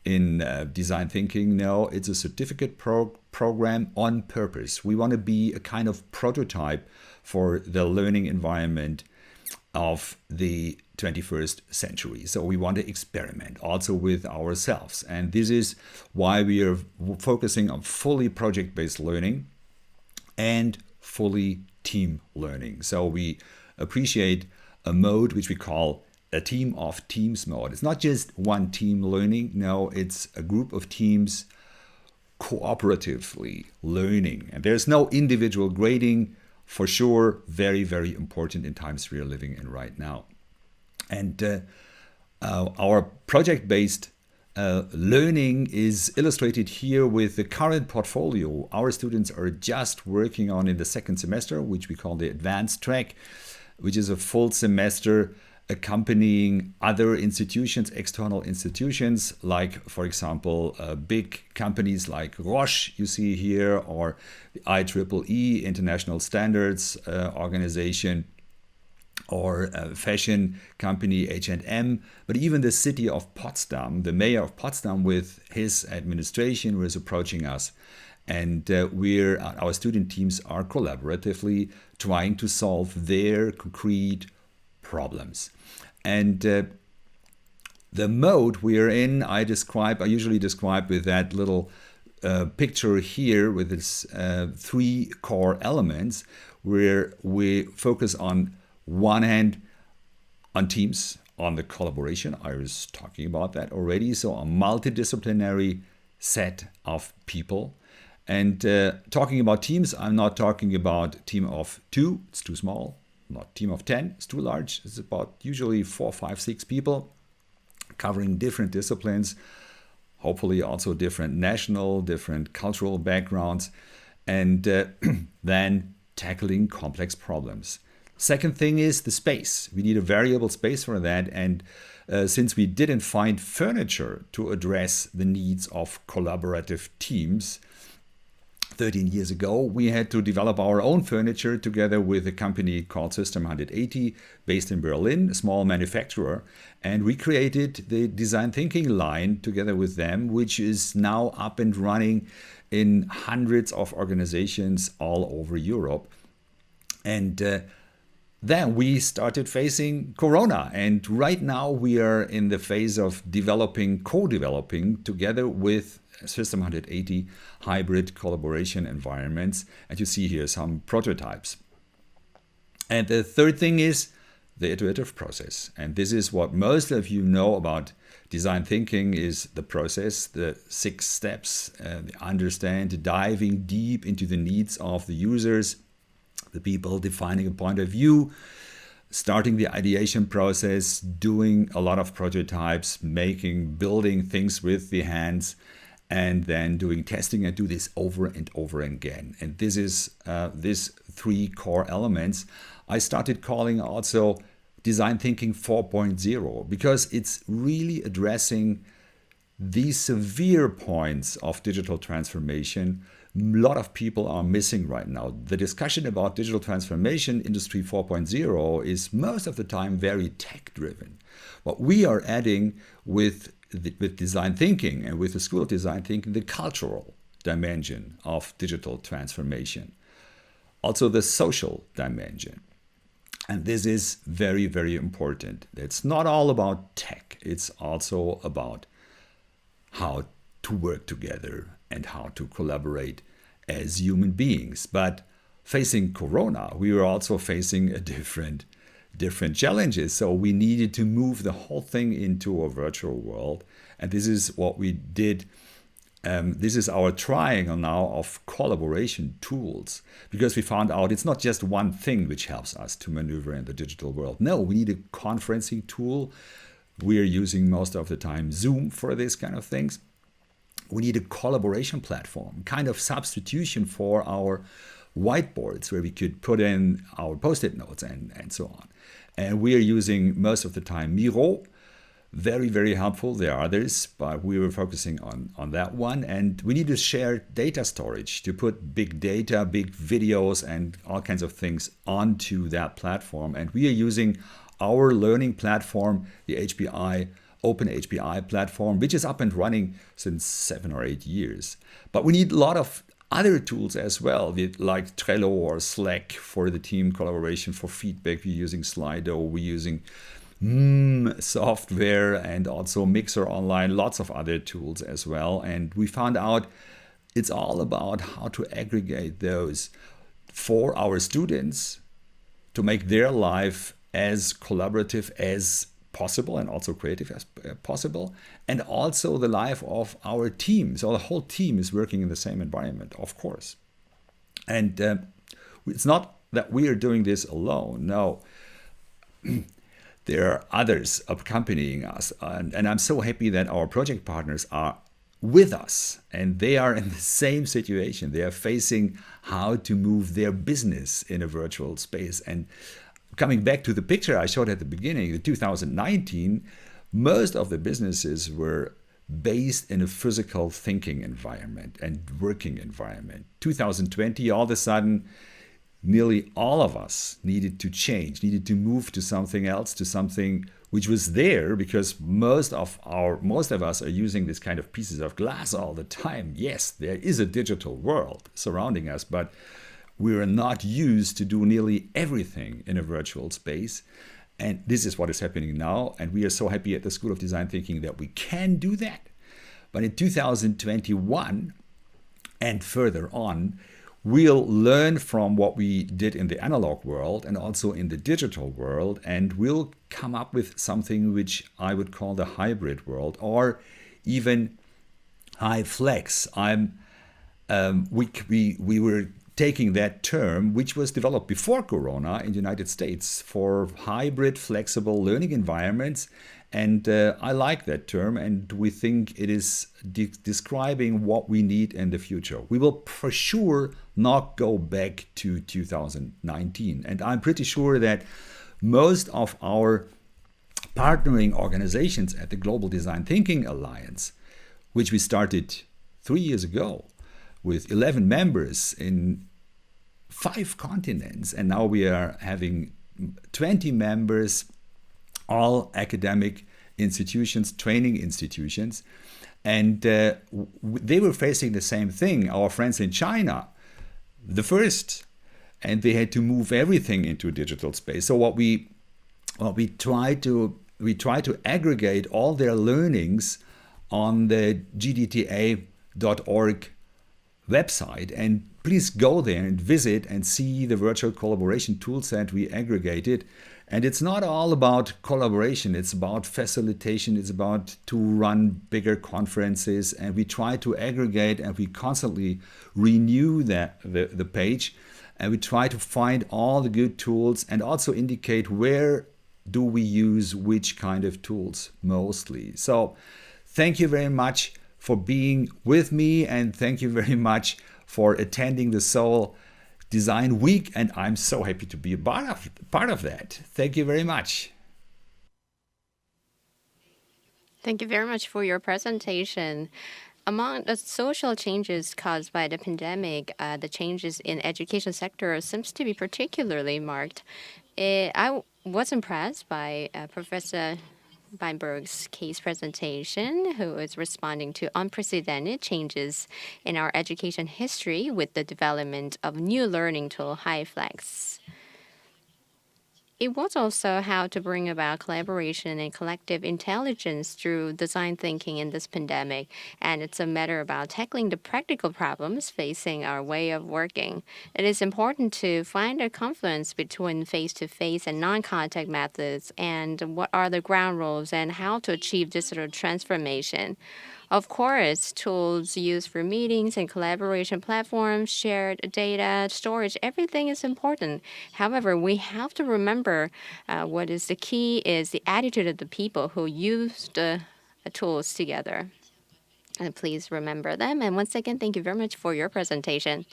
Speaker 8: in design thinking. No, it's a certificate program on purpose. We want to be a kind of prototype for the learning environment of the 21st century. So we want to experiment also with ourselves. And this is why we are focusing on fully project-based learning and fully team learning. So we appreciate a mode which we call a team of teams mode. It's not just one team learning. No, it's a group of teams cooperatively learning. And there's no individual grading. For sure, very, very important in times we are living in right now. And our project-based learning is illustrated here with the current portfolio our students are just working on in the 2nd semester, which we call the advanced track, which is a full semester accompanying other institutions, external institutions, like, for example, big companies like Roche, you see here, or the IEEE, International Standards Organization, or a fashion company, H&M, but even the city of Potsdam, the mayor of Potsdam with his administration was approaching us. And our student teams are collaboratively trying to solve their concrete problems. And the mode we are in, I usually describe with that little picture here with its 3 core elements, where we focus on one hand on teams, on the collaboration. I was talking about that already. So a multidisciplinary set of people. And talking about teams, I'm not talking about team of 2, it's too small. Not team of 10, it's too large. It's about usually 4, 5, 6 people covering different disciplines, hopefully also different national, different cultural backgrounds, and then tackling complex problems. Second thing is the space. We need a variable space for that. And since we didn't find furniture to address the needs of collaborative teams, 13 years ago, we had to develop our own furniture together with a company called System 180, based in Berlin, a small manufacturer. And we created the design thinking line together with them, which is now up and running in hundreds of organizations all over Europe. And then we started facing Corona. And right now we are in the phase of co-developing together with System 180 hybrid collaboration environments. And you see here some prototypes. And the third thing is the iterative process. And this is what most of you know about design thinking, is the process, the 6 steps, understand, diving deep into the needs of the users, the people, defining a point of view, starting the ideation process, doing a lot of prototypes, building things with the hands, and then doing testing and do this over and over again. And this is these 3 core elements I started calling also design thinking 4.0, because it's really addressing these severe points of digital transformation a lot of people are missing right now. The discussion about digital transformation, Industry 4.0, is most of the time very tech-driven. What we are adding with design thinking and with the School of Design Thinking, the cultural dimension of digital transformation, also the social dimension. And this is very, very important. It's not all about tech. It's also about how to work together and how to collaborate as human beings. But facing Corona, we were also facing a different challenges. So we needed to move the whole thing into a virtual world. And this is what we did. This is our triangle now of collaboration tools, because we found out it's not just one thing which helps us to maneuver in the digital world. No, we need a conferencing tool. We're using most of the time Zoom for this kind of things. We need a collaboration platform, kind of substitution for our whiteboards where we could put in our post-it notes and so on. And we are using most of the time Miro. Very, very helpful. There are others, but we were focusing on that one. And we need to share data storage to put big data, big videos, and all kinds of things onto that platform. And we are using our learning platform, the HPI, Open HPI platform, which is up and running since 7 or 8 years. But we need a lot of other tools as well, like Trello or Slack for the team collaboration, for feedback. We're using Slido, we're using software, and also Mixer Online, lots of other tools as well. And we found out it's all about how to aggregate those for our students to make their life as collaborative as possible and also creative as possible, and also the life of our team. So the whole team is working in the same environment, of course. And it's not that we are doing this alone. No. There are others accompanying us, and I'm so happy that our project partners are with us, and they are in the same situation. They are facing how to move their business in a virtual space. And coming back to the picture I showed at the beginning, in 2019, most of the businesses were based in a physical thinking environment and working environment. 2020, all of a sudden, nearly all of us needed to change, needed to move to something else, to something which was there, because most of us are using this kind of pieces of glass all the time. Yes, there is a digital world surrounding us, but we are not used to do nearly everything in a virtual space. And this is what is happening now. And we are so happy at the School of Design Thinking that we can do that. But in 2021 and further on, we'll learn from what we did in the analog world and also in the digital world, and we'll come up with something which I would call the hybrid world, or even high flex. We were taking that term, which was developed before Corona in the United States, for hybrid flexible learning environments. And I like that term, and we think it is describing what we need in the future. We will for sure not go back to 2019. And I'm pretty sure that most of our partnering organizations at the Global Design Thinking Alliance, which we started 3 years ago with 11 members in 5 continents, and now we are having 20 members, all academic institutions, training institutions, and they were facing the same thing. Our friends in China, the first, and they had to move everything into a digital space. So what we try to aggregate all their learnings on the gdta.org website, and please go there and visit and see the virtual collaboration toolset we aggregated. And it's not all about collaboration, it's about facilitation, it's about to run bigger conferences, and we try to aggregate and we constantly renew the page, and we try to find all the good tools and also indicate where do we use which kind of tools mostly. So thank you very much for being with me, and thank you very much for attending the Seoul Design Week. And I'm so happy to be a part of that. Thank you very much.
Speaker 3: Thank you very much for your presentation. Among the social changes caused by the pandemic, the changes in education sector seems to be particularly marked. I was impressed by Professor Weinberg's case presentation, who is responding to unprecedented changes in our education history with the development of new learning tool HyFlex. It was also how to bring about collaboration and collective intelligence through design thinking in this pandemic. And it's a matter about tackling the practical problems facing our way of working. It is important to find a confluence between face-to-face and non-contact methods, and what are the ground rules and how to achieve digital transformation. Of course, tools used for meetings and collaboration platforms, shared data, storage, everything is important. However, we have to remember what is the key is the attitude of the people who use the tools together. And please remember them. And once again, thank you very much for your presentation.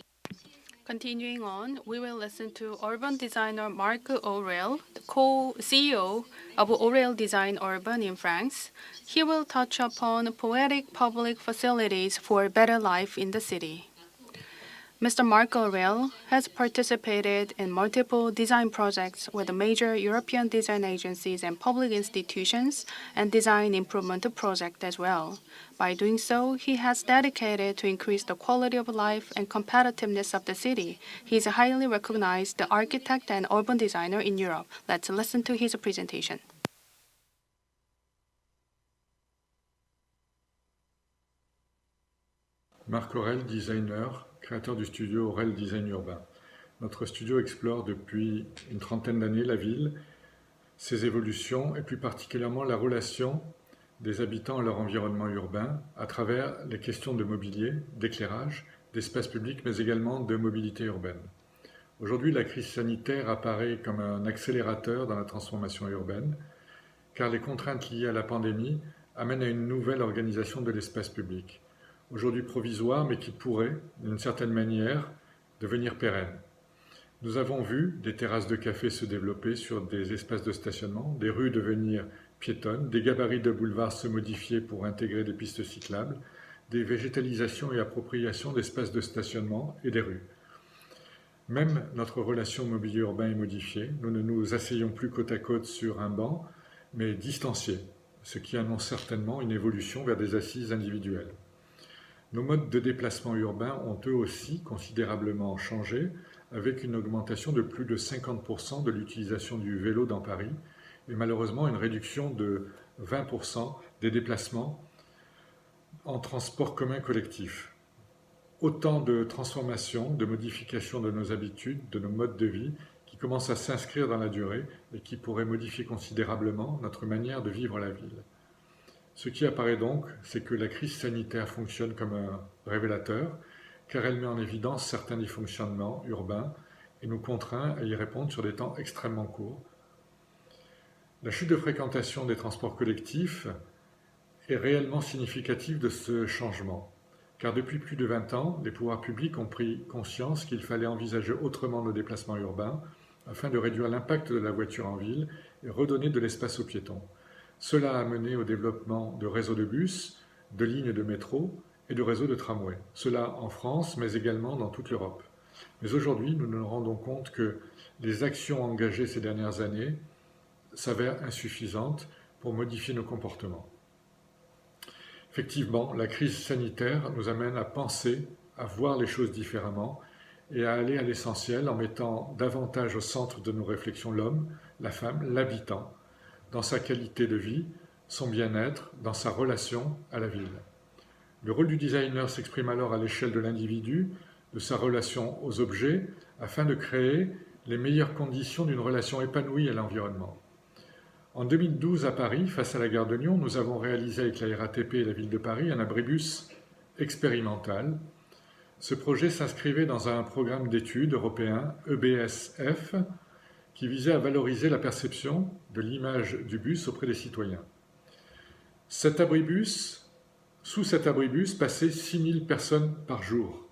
Speaker 1: Continuing on, we will listen to urban designer Marc Aurel, the co-CEO of Aurel Design Urban in France. He will touch upon poetic public facilities for better life in the city. Mr. Marc Aurel has participated in multiple design projects with major European design agencies and public institutions, and design improvement projects as well. By doing so, he has dedicated to increase the quality of life and competitiveness of the city. He is a highly recognized architect and urban designer in Europe. Let's listen to his presentation.
Speaker 9: Marc Aurel, designer, créateur du studio Aurel Design Urbain. Notre studio explore depuis une trentaine d'années la ville, ses évolutions et plus particulièrement la relation des habitants à leur environnement urbain à travers les questions de mobilier, d'éclairage, d'espace public, mais également de mobilité urbaine. Aujourd'hui, la crise sanitaire apparaît comme un accélérateur dans la transformation urbaine, car les contraintes liées à la pandémie amènent à une nouvelle organisation de l'espace public. Aujourd'hui provisoire, mais qui pourrait, d'une certaine manière, devenir pérenne. Nous avons vu des terrasses de café se développer sur des espaces de stationnement, des rues devenir piétonnes, des gabarits de boulevards se modifier pour intégrer des pistes cyclables, des végétalisations et appropriations d'espaces de stationnement et des rues. Même notre relation au mobilier urbain est modifiée. Nous ne nous asseyons plus côte à côte sur un banc, mais distanciés, ce qui annonce certainement une évolution vers des assises individuelles. Nos modes de déplacement urbain ont eux aussi considérablement changé, avec une augmentation de plus de 50% de l'utilisation du vélo dans Paris et malheureusement une réduction de 20% des déplacements en transport commun collectif. Autant de transformations, de modifications de nos habitudes, de nos modes de vie qui commencent à s'inscrire dans la durée et qui pourraient modifier considérablement notre manière de vivre la ville. Ce qui apparaît donc, c'est que la crise sanitaire fonctionne comme un révélateur, car elle met en évidence certains dysfonctionnements urbains et nous contraint à y répondre sur des temps extrêmement courts. La chute de fréquentation des transports collectifs est réellement significative de ce changement, car depuis plus de 20 ans, les pouvoirs publics ont pris conscience qu'il fallait envisager autrement nos déplacements urbains afin de réduire l'impact de la voiture en ville et redonner de l'espace aux piétons. Cela a mené au développement de réseaux de bus, de lignes de métro et de réseaux de tramway. Cela en France, mais également dans toute l'Europe. Mais aujourd'hui, nous nous rendons compte que les actions engagées ces dernières années s'avèrent insuffisantes pour modifier nos comportements. Effectivement, la crise sanitaire nous amène à penser, à voir les choses différemment et à aller à l'essentiel en mettant davantage au centre de nos réflexions l'homme, la femme, l'habitant, dans sa qualité de vie, son bien-être, dans sa relation à la ville. Le rôle du designer s'exprime alors à l'échelle de l'individu, de sa relation aux objets, afin de créer les meilleures conditions d'une relation épanouie à l'environnement. En 2012, à Paris, face à la gare de Lyon, nous avons réalisé avec la RATP et la ville de Paris un abribus expérimental. Ce projet s'inscrivait dans un programme d'études européen, EBSF, qui visait à valoriser la perception de l'image du bus auprès des citoyens. Cet abribus Sous cet abribus passaient 6000 personnes par jour.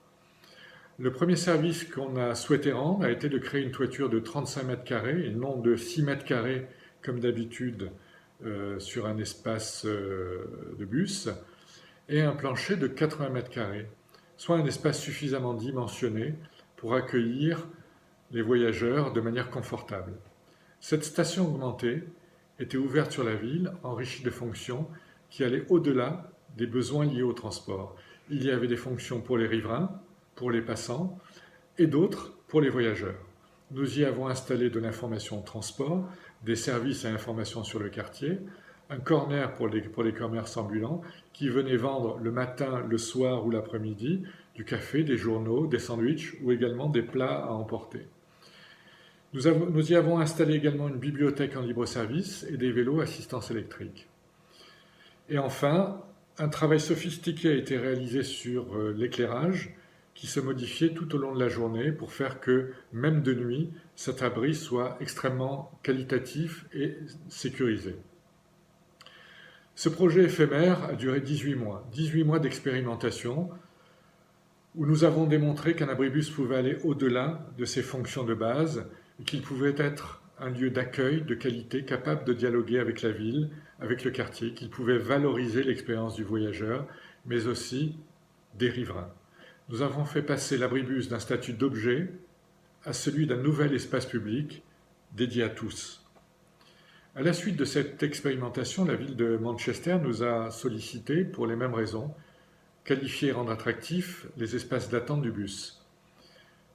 Speaker 9: Le premier service qu'on a souhaité rendre a été de créer une toiture de 35 mètres carrés et non de 6 mètres carrés comme d'habitude sur un espace de bus, et un plancher de 80 mètres carrés, soit un espace suffisamment dimensionné pour accueillir les voyageurs de manière confortable. Cette station augmentée était ouverte sur la ville, enrichie de fonctions qui allaient au-delà des besoins liés au transport. Il y avait des fonctions pour les riverains, pour les passants, et d'autres pour les voyageurs. Nous y avons installé de l'information transport, des services à information sur le quartier, un corner pour les commerces ambulants qui venaient vendre le matin, le soir ou l'après-midi du café, des journaux, des sandwichs ou également des plats à emporter. Nous y avons installé également une bibliothèque en libre-service et des vélos assistance électrique. Et enfin, un travail sophistiqué a été réalisé sur l'éclairage qui se modifiait tout au long de la journée pour faire que, même de nuit, cet abri soit extrêmement qualitatif et sécurisé. Ce projet éphémère a duré 18 mois d'expérimentation où nous avons démontré qu'un abribus pouvait aller au-delà de ses fonctions de base et qu'il pouvait être un lieu d'accueil de qualité capable de dialoguer avec la ville, avec le quartier, qu'il pouvait valoriser l'expérience du voyageur, mais aussi des riverains. Nous avons fait passer l'abribus d'un statut d'objet à celui d'un nouvel espace public dédié à tous. À la suite de cette expérimentation, la ville de Manchester nous a sollicité pour les mêmes raisons, qualifier et rendre attractifs les espaces d'attente du bus.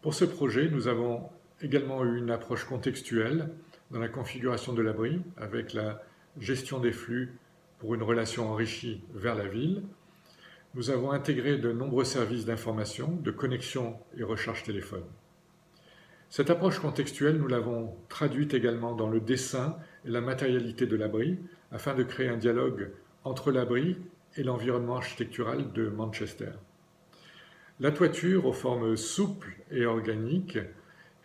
Speaker 9: Pour ce projet, nous avons également eu une approche contextuelle dans la configuration de l'abri, avec la gestion des flux pour une relation enrichie vers la ville. Nous avons intégré de nombreux services d'information, de connexion et recharge téléphone. Cette approche contextuelle, nous l'avons traduite également dans le dessin et la matérialité de l'abri, afin de créer un dialogue entre l'abri et l'environnement architectural de Manchester. La toiture, aux formes souples et organiques,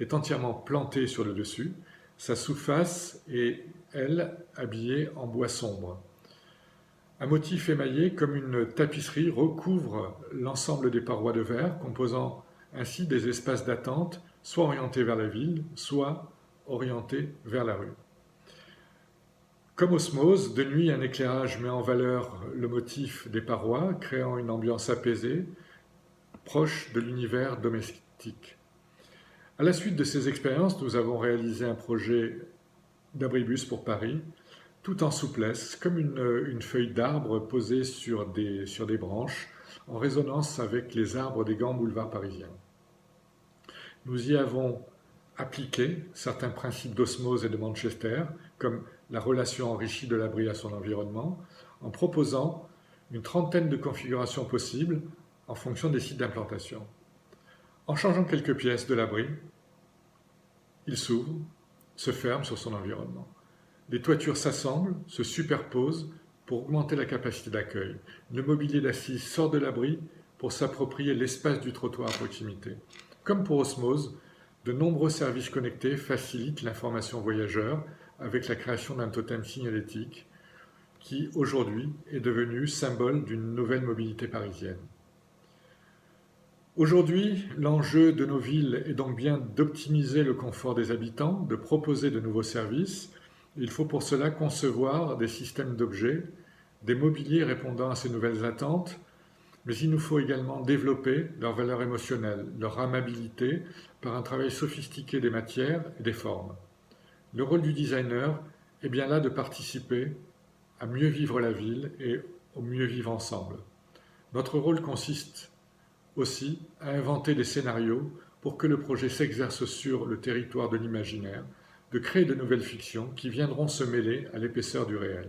Speaker 9: est entièrement plantée sur le dessus. Sa sous-face est, elle, habillée en bois sombre. Un motif émaillé comme une tapisserie recouvre l'ensemble des parois de verre, composant ainsi des espaces d'attente, soit orientés vers la ville, soit orientés vers la rue. Comme osmose, de nuit, un éclairage met en valeur le motif des parois, créant une ambiance apaisée, proche de l'univers domestique. À la suite de ces expériences, nous avons réalisé un projet d'abribus pour Paris, tout en souplesse, comme une feuille d'arbre posée sur des branches, en résonance avec les arbres des grands boulevards parisiens. Nous y avons appliqué certains principes d'osmose et de Manchester, comme la relation enrichie de l'abri à son environnement, en proposant une trentaine de configurations possibles en fonction des sites d'implantation. En changeant quelques pièces de l'abri, il s'ouvre, se ferme sur son environnement. Les toitures s'assemblent, se superposent pour augmenter la capacité d'accueil. Le mobilier d'assises sort de l'abri pour s'approprier l'espace du trottoir à proximité. Comme pour osmose, de nombreux services connectés facilitent l'information voyageur avec la création d'un totem signalétique qui, aujourd'hui, est devenu symbole d'une nouvelle mobilité parisienne. Aujourd'hui, l'enjeu de nos villes est donc bien d'optimiser le confort des habitants, de proposer de nouveaux services. Il faut pour cela concevoir des systèmes d'objets, des mobiliers répondant à ces nouvelles attentes, mais il nous faut également développer leur valeur émotionnelle, leur amabilité par un travail sophistiqué des matières et des formes. Le rôle du designer est bien là de participer à mieux vivre la ville et au mieux vivre ensemble. Notre rôle consiste aussi à inventer des scénarios pour que le projet s'exerce sur le territoire de l'imaginaire, de créer de nouvelles fictions qui viendront se mêler à l'épaisseur du réel.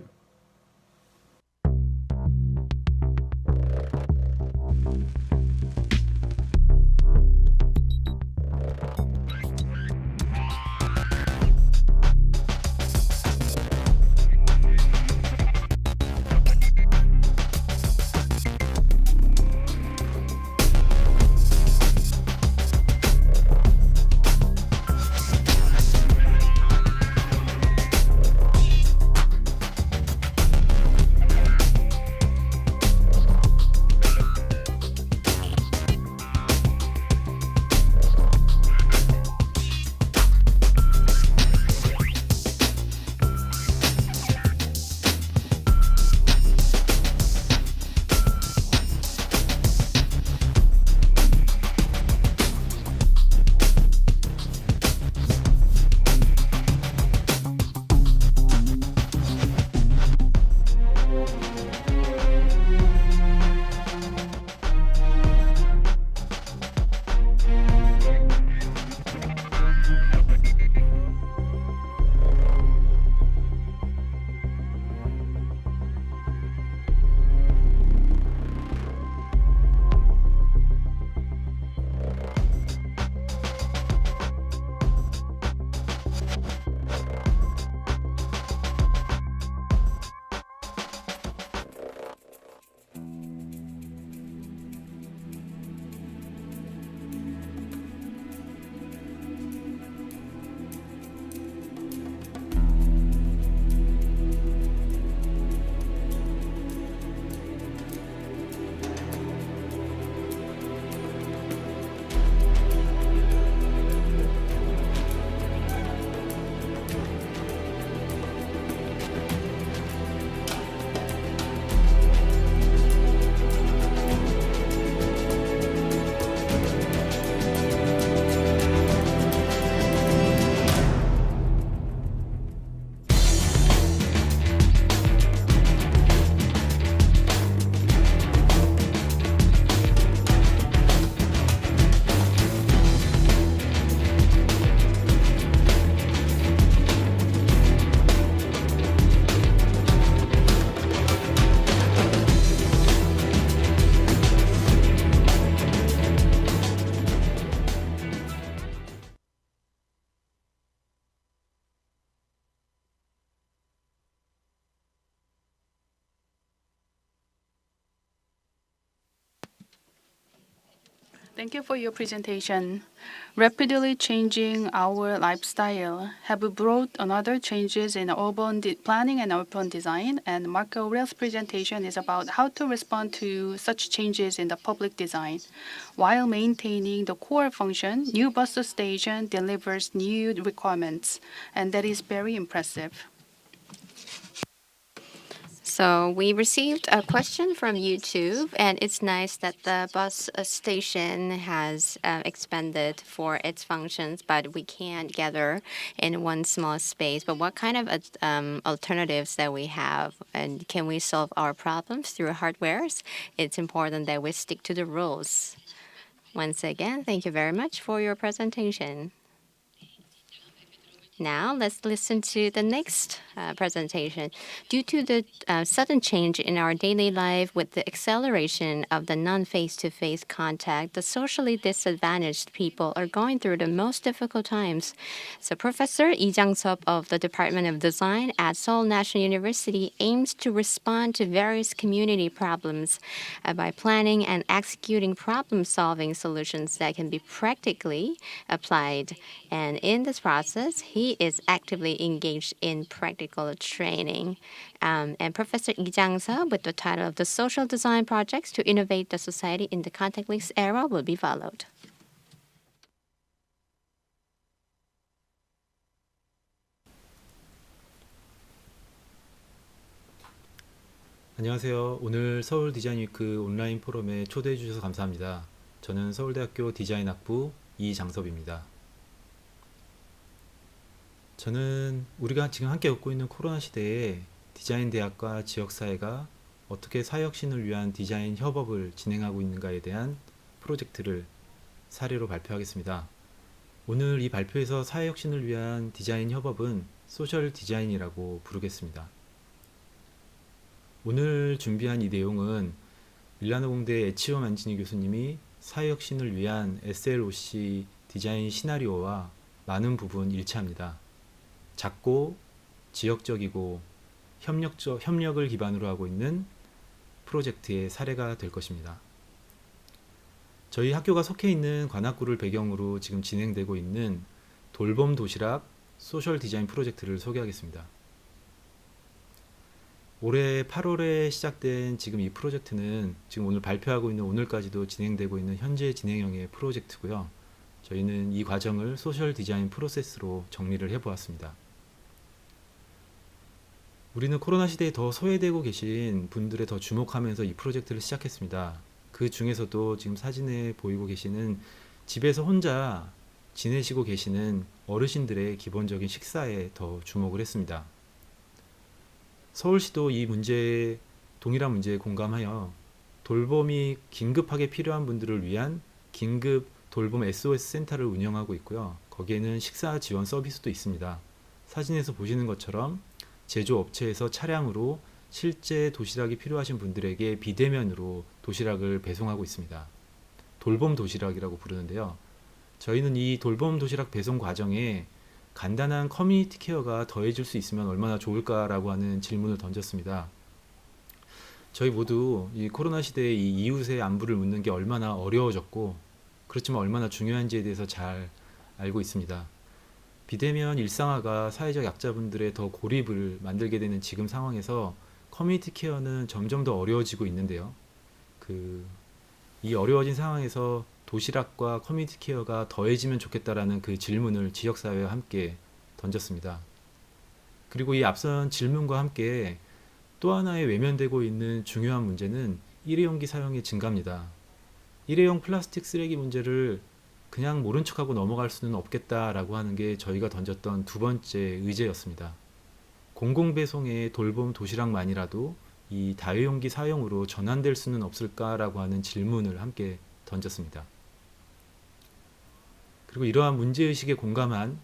Speaker 1: Thank you for your presentation. Rapidly changing our lifestyle have brought another changes in urban planning and urban design, and Marc Aurel's presentation is about how to respond to such changes in the public design. While maintaining the core function, new bus station delivers new requirements, and that is very impressive.
Speaker 3: So we received a question from YouTube, and it's nice that the bus station has expanded for its functions, but we can't gather in one small space. But what kind of alternatives that we have, and can we solve our problems through hardwares? It's important that we stick to the rules. Once again, thank you very much for your presentation. Now, let's listen to the next presentation. Due to the sudden change in our daily life with the acceleration of the non-face-to-face contact, the socially disadvantaged people are going through the most difficult times. So Professor Jangsub of the Department of Design at Seoul National University aims to respond to various community problems by planning and executing problem-solving solutions that can be practically applied. And in this process, he is actively engaged in practical training. And Professor Lee Jangsub, with the title of the Social Design Projects to Innovate the Society in the Contactless Era, will be followed.
Speaker 10: 안녕하세요. 오늘 서울 디자인 위크 온라인 포럼에 초대해 주셔서 감사합니다. 저는 서울대학교 디자인학부 이장섭입니다. 저는 우리가 지금 함께 겪고 있는 코로나 시대에 디자인 대학과 지역사회가 어떻게 사회혁신을 위한 디자인 협업을 진행하고 있는가에 대한 프로젝트를 사례로 발표하겠습니다. 오늘 이 발표에서 사회혁신을 위한 디자인 협업은 소셜 디자인이라고 부르겠습니다. 오늘 준비한 이 내용은 밀라노 공대 에치오 만지니 교수님이 사회혁신을 위한 SLOC 디자인 시나리오와 많은 부분 일치합니다. 작고 지역적이고 협력을 기반으로 하고 있는 프로젝트의 사례가 될 것입니다. 저희 학교가 속해 있는 관악구를 배경으로 지금 진행되고 있는 돌봄 도시락 소셜 디자인 프로젝트를 소개하겠습니다. 올해 8월에 시작된 지금 이 프로젝트는 지금 오늘 발표하고 있는 오늘까지도 진행되고 있는 현재 진행형의 프로젝트고요. 저희는 이 과정을 소셜 디자인 프로세스로 정리를 해보았습니다. 우리는 코로나 시대에 더 소외되고 계신 분들에 더 주목하면서 이 프로젝트를 시작했습니다. 그 중에서도 지금 사진에 보이고 계시는 집에서 혼자 지내시고 계시는 어르신들의 기본적인 식사에 더 주목을 했습니다. 서울시도 이 문제에 동일한 문제에 공감하여 돌봄이 긴급하게 필요한 분들을 위한 긴급 돌봄 SOS 센터를 운영하고 있고요. 거기에는 식사 지원 서비스도 있습니다. 사진에서 보시는 것처럼 제조업체에서 차량으로 실제 도시락이 필요하신 분들에게 비대면으로 도시락을 배송하고 있습니다. 돌봄 도시락이라고 부르는데요. 저희는 이 돌봄 도시락 배송 과정에 간단한 커뮤니티 케어가 더해질 수 있으면 얼마나 좋을까라고 하는 질문을 던졌습니다. 저희 모두 이 코로나 시대에 이 이웃의 안부를 묻는 게 얼마나 어려워졌고 그렇지만 얼마나 중요한지에 대해서 잘 알고 있습니다. 비대면 일상화가 사회적 약자분들의 더 고립을 만들게 되는 지금 상황에서 커뮤니티 케어는 점점 더 어려워지고 있는데요. 이 어려워진 상황에서 도시락과 커뮤니티 케어가 더해지면 좋겠다라는 그 질문을 지역사회와 함께 던졌습니다. 그리고 이 앞선 질문과 함께 또 하나의 외면되고 있는 중요한 문제는 일회용기 사용의 증가입니다. 일회용 플라스틱 쓰레기 문제를 그냥 모른 척하고 넘어갈 수는 없겠다라고 하는 게 저희가 던졌던 두 번째 의제였습니다. 공공배송의 돌봄 도시락만이라도 이 다회용기 사용으로 전환될 수는 없을까라고 하는 질문을 함께 던졌습니다. 그리고 이러한 문제의식에 공감한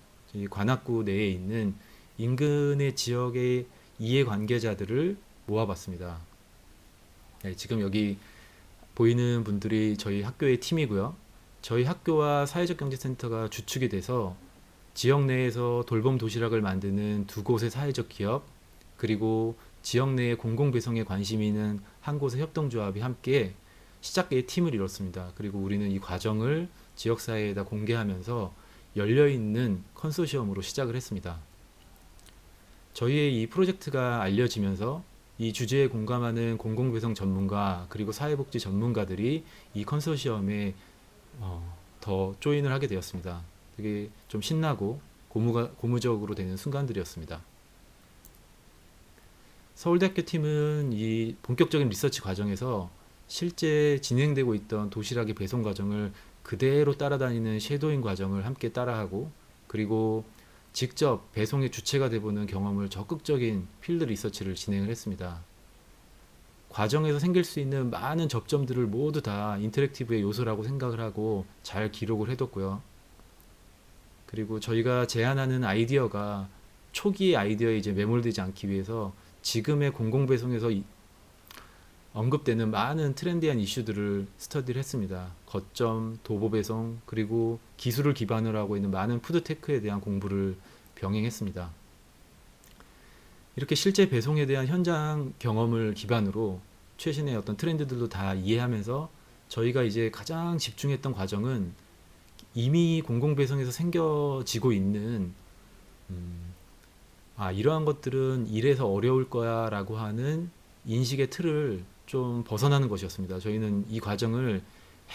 Speaker 10: 관악구 내에 있는 인근의 지역의 이해관계자들을 모아봤습니다. 네, 지금 여기 보이는 분들이 저희 학교의 팀이고요. 저희 학교와 사회적경제센터가 주축이 돼서 지역 내에서 돌봄 도시락을 만드는 두 곳의 사회적 기업, 그리고 지역 내의 공공배송에 관심이 있는 한 곳의 협동조합이 함께 시작의 팀을 이뤘습니다. 그리고 우리는 이 과정을 지역사회에다 공개하면서 열려있는 컨소시엄으로 시작을 했습니다. 저희의 이 프로젝트가 알려지면서 이 주제에 공감하는 공공배송 전문가 그리고 사회복지 전문가들이 이 컨소시엄에 더 조인을 하게 되었습니다. 되게 좀 신나고 고무적으로 되는 순간들이었습니다. 서울대학교 팀은 이 본격적인 리서치 과정에서 실제 진행되고 있던 도시락의 배송 과정을 그대로 따라다니는 쉐도잉 과정을 함께 따라하고, 그리고 직접 배송의 주체가 돼보는 경험을 적극적인 필드 리서치를 진행을 했습니다. 과정에서 생길 수 있는 많은 접점들을 모두 다 인터랙티브의 요소라고 생각을 하고 잘 기록을 해뒀고요. 그리고 저희가 제안하는 아이디어가 초기의 아이디어에 이제 매몰되지 않기 위해서 지금의 공공배송에서 언급되는 많은 트렌디한 이슈들을 스터디를 했습니다. 거점, 도보배송, 그리고 기술을 기반으로 하고 있는 많은 푸드테크에 대한 공부를 병행했습니다. 이렇게 실제 배송에 대한 현장 경험을 기반으로 최신의 어떤 트렌드들도 다 이해하면서 저희가 이제 가장 집중했던 과정은 이미 공공배송에서 생겨지고 있는 이러한 것들은 이래서 어려울 거야 라고 하는 인식의 틀을 좀 벗어나는 것이었습니다. 저희는 이 과정을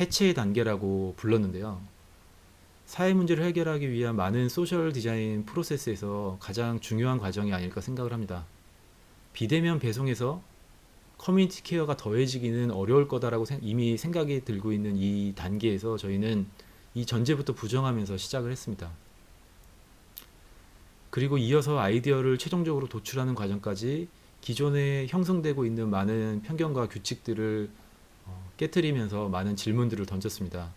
Speaker 10: 해체의 단계라고 불렀는데요. 사회 문제를 해결하기 위한 많은 소셜 디자인 프로세스에서 가장 중요한 과정이 아닐까 생각을 합니다. 비대면 배송에서 커뮤니티 케어가 더해지기는 어려울 거다라고 이미 생각이 들고 있는 이 단계에서 저희는 이 전제부터 부정하면서 시작을 했습니다. 그리고 이어서 아이디어를 최종적으로 도출하는 과정까지 기존에 형성되고 있는 많은 편견과 규칙들을 깨트리면서 많은 질문들을 던졌습니다.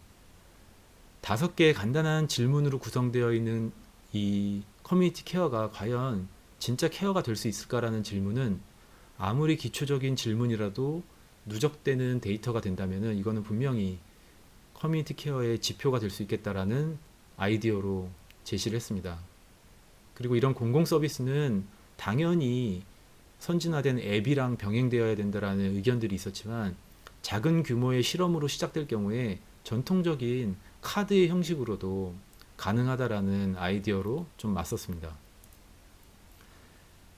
Speaker 10: 5개의 간단한 질문으로 구성되어 있는 이 커뮤니티 케어가 과연 진짜 케어가 될 수 있을까라는 질문은 아무리 기초적인 질문이라도 누적되는 데이터가 된다면 이거는 분명히 커뮤니티 케어의 지표가 될 수 있겠다라는 아이디어로 제시를 했습니다. 그리고 이런 공공 서비스는 당연히 선진화된 앱이랑 병행되어야 된다라는 의견들이 있었지만 작은 규모의 실험으로 시작될 경우에 전통적인 카드의 형식으로도 가능하다라는 아이디어로 좀 맞섰습니다.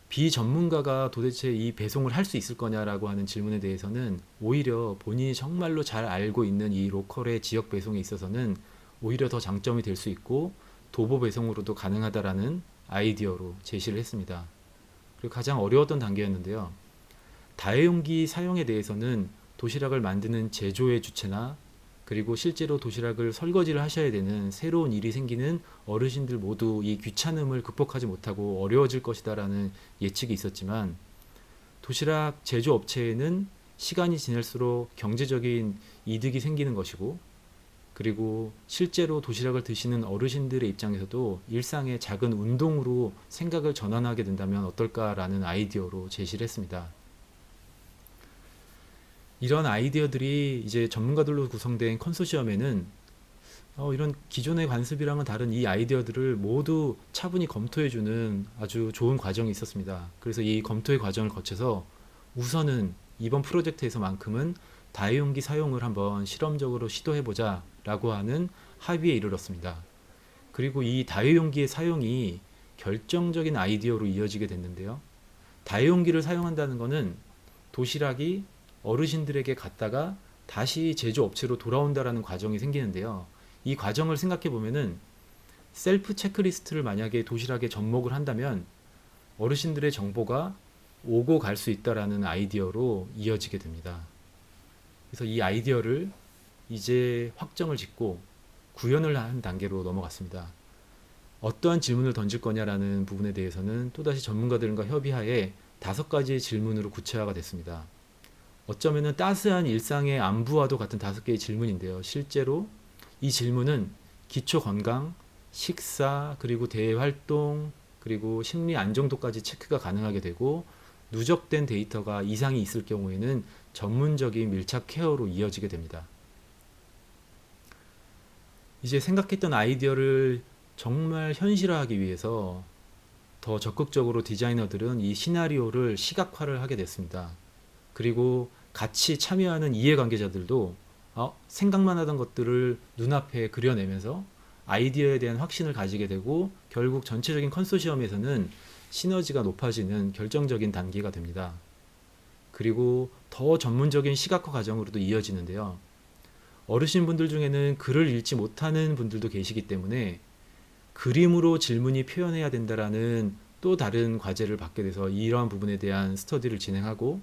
Speaker 10: 비전문가가 도대체 이 배송을 할 수 있을 거냐라고 하는 질문에 대해서는 오히려 본인이 정말로 잘 알고 있는 이 로컬의 지역 배송에 있어서는 오히려 더 장점이 될 수 있고 도보 배송으로도 가능하다라는 아이디어로 제시를 했습니다. 그리고 가장 어려웠던 단계였는데요. 다회용기 사용에 대해서는 도시락을 만드는 제조의 주체나 그리고 실제로 도시락을 설거지를 하셔야 되는 새로운 일이 생기는 어르신들 모두 이 귀찮음을 극복하지 못하고 어려워질 것이다라는 예측이 있었지만 도시락 제조업체에는 시간이 지날수록 경제적인 이득이 생기는 것이고 그리고 실제로 도시락을 드시는 어르신들의 입장에서도 일상의 작은 운동으로 생각을 전환하게 된다면 어떨까라는 아이디어로 제시를 했습니다. 이런 아이디어들이 이제 전문가들로 구성된 컨소시엄에는 이런 기존의 관습이랑은 다른 이 아이디어들을 모두 차분히 검토해주는 아주 좋은 과정이 있었습니다. 그래서 이 검토의 과정을 거쳐서 우선은 이번 프로젝트에서만큼은 다회용기 사용을 한번 실험적으로 시도해보자 라고 하는 합의에 이르렀습니다. 그리고 이 다회용기의 사용이 결정적인 아이디어로 이어지게 됐는데요. 다회용기를 사용한다는 것은 도시락이 어르신들에게 갔다가 다시 제조업체로 돌아온다라는 과정이 생기는데요. 이 과정을 생각해 보면은 셀프 체크리스트를 만약에 도시락에 접목을 한다면 어르신들의 정보가 오고 갈 수 있다라는 아이디어로 이어지게 됩니다. 그래서 이 아이디어를 이제 확정을 짓고 구현을 한 단계로 넘어갔습니다. 어떠한 질문을 던질 거냐라는 부분에 대해서는 또다시 전문가들과 협의하에 5가지의 질문으로 구체화가 됐습니다. 어쩌면은 따스한 일상의 안부와도 같은 5개의 질문인데요. 실제로 이 질문은 기초 건강, 식사, 그리고 대외 활동, 그리고 심리 안정도까지 체크가 가능하게 되고 누적된 데이터가 이상이 있을 경우에는 전문적인 밀착 케어로 이어지게 됩니다. 이제 생각했던 아이디어를 정말 현실화하기 위해서 더 적극적으로 디자이너들은 이 시나리오를 시각화를 하게 됐습니다. 그리고 같이 참여하는 이해관계자들도 생각만 하던 것들을 눈앞에 그려내면서 아이디어에 대한 확신을 가지게 되고 결국 전체적인 컨소시엄에서는 시너지가 높아지는 결정적인 단계가 됩니다. 그리고 더 전문적인 시각화 과정으로도 이어지는데요. 어르신분들 중에는 글을 읽지 못하는 분들도 계시기 때문에 그림으로 질문이 표현해야 된다라는 또 다른 과제를 받게 돼서 이러한 부분에 대한 스터디를 진행하고,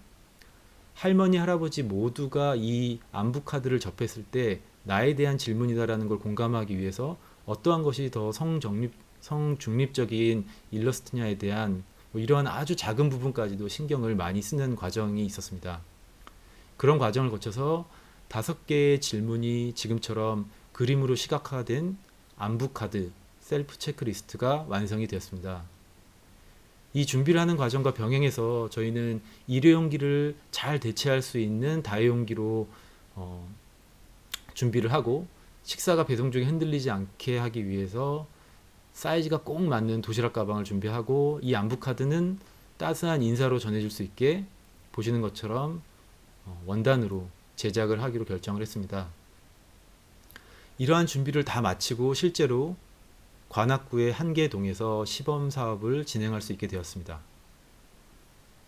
Speaker 10: 할머니, 할아버지 모두가 이 안부 카드를 접했을 때 나에 대한 질문이다라는 걸 공감하기 위해서 어떠한 것이 더 성중립적인 일러스트냐에 대한 이러한 아주 작은 부분까지도 신경을 많이 쓰는 과정이 있었습니다. 그런 과정을 거쳐서 5개의 질문이 지금처럼 그림으로 시각화된 안부 카드, 셀프 체크리스트가 완성이 되었습니다. 이 준비를 하는 과정과 병행해서 저희는 일회용기를 잘 대체할 수 있는 다회용기로 준비를 하고, 식사가 배송 중에 흔들리지 않게 하기 위해서 사이즈가 꼭 맞는 도시락 가방을 준비하고, 이 안부 카드는 따스한 인사로 전해줄 수 있게 보시는 것처럼 원단으로 제작을 하기로 결정을 했습니다. 이러한 준비를 다 마치고 실제로 관악구의 한계동에서 시범 사업을 진행할 수 있게 되었습니다.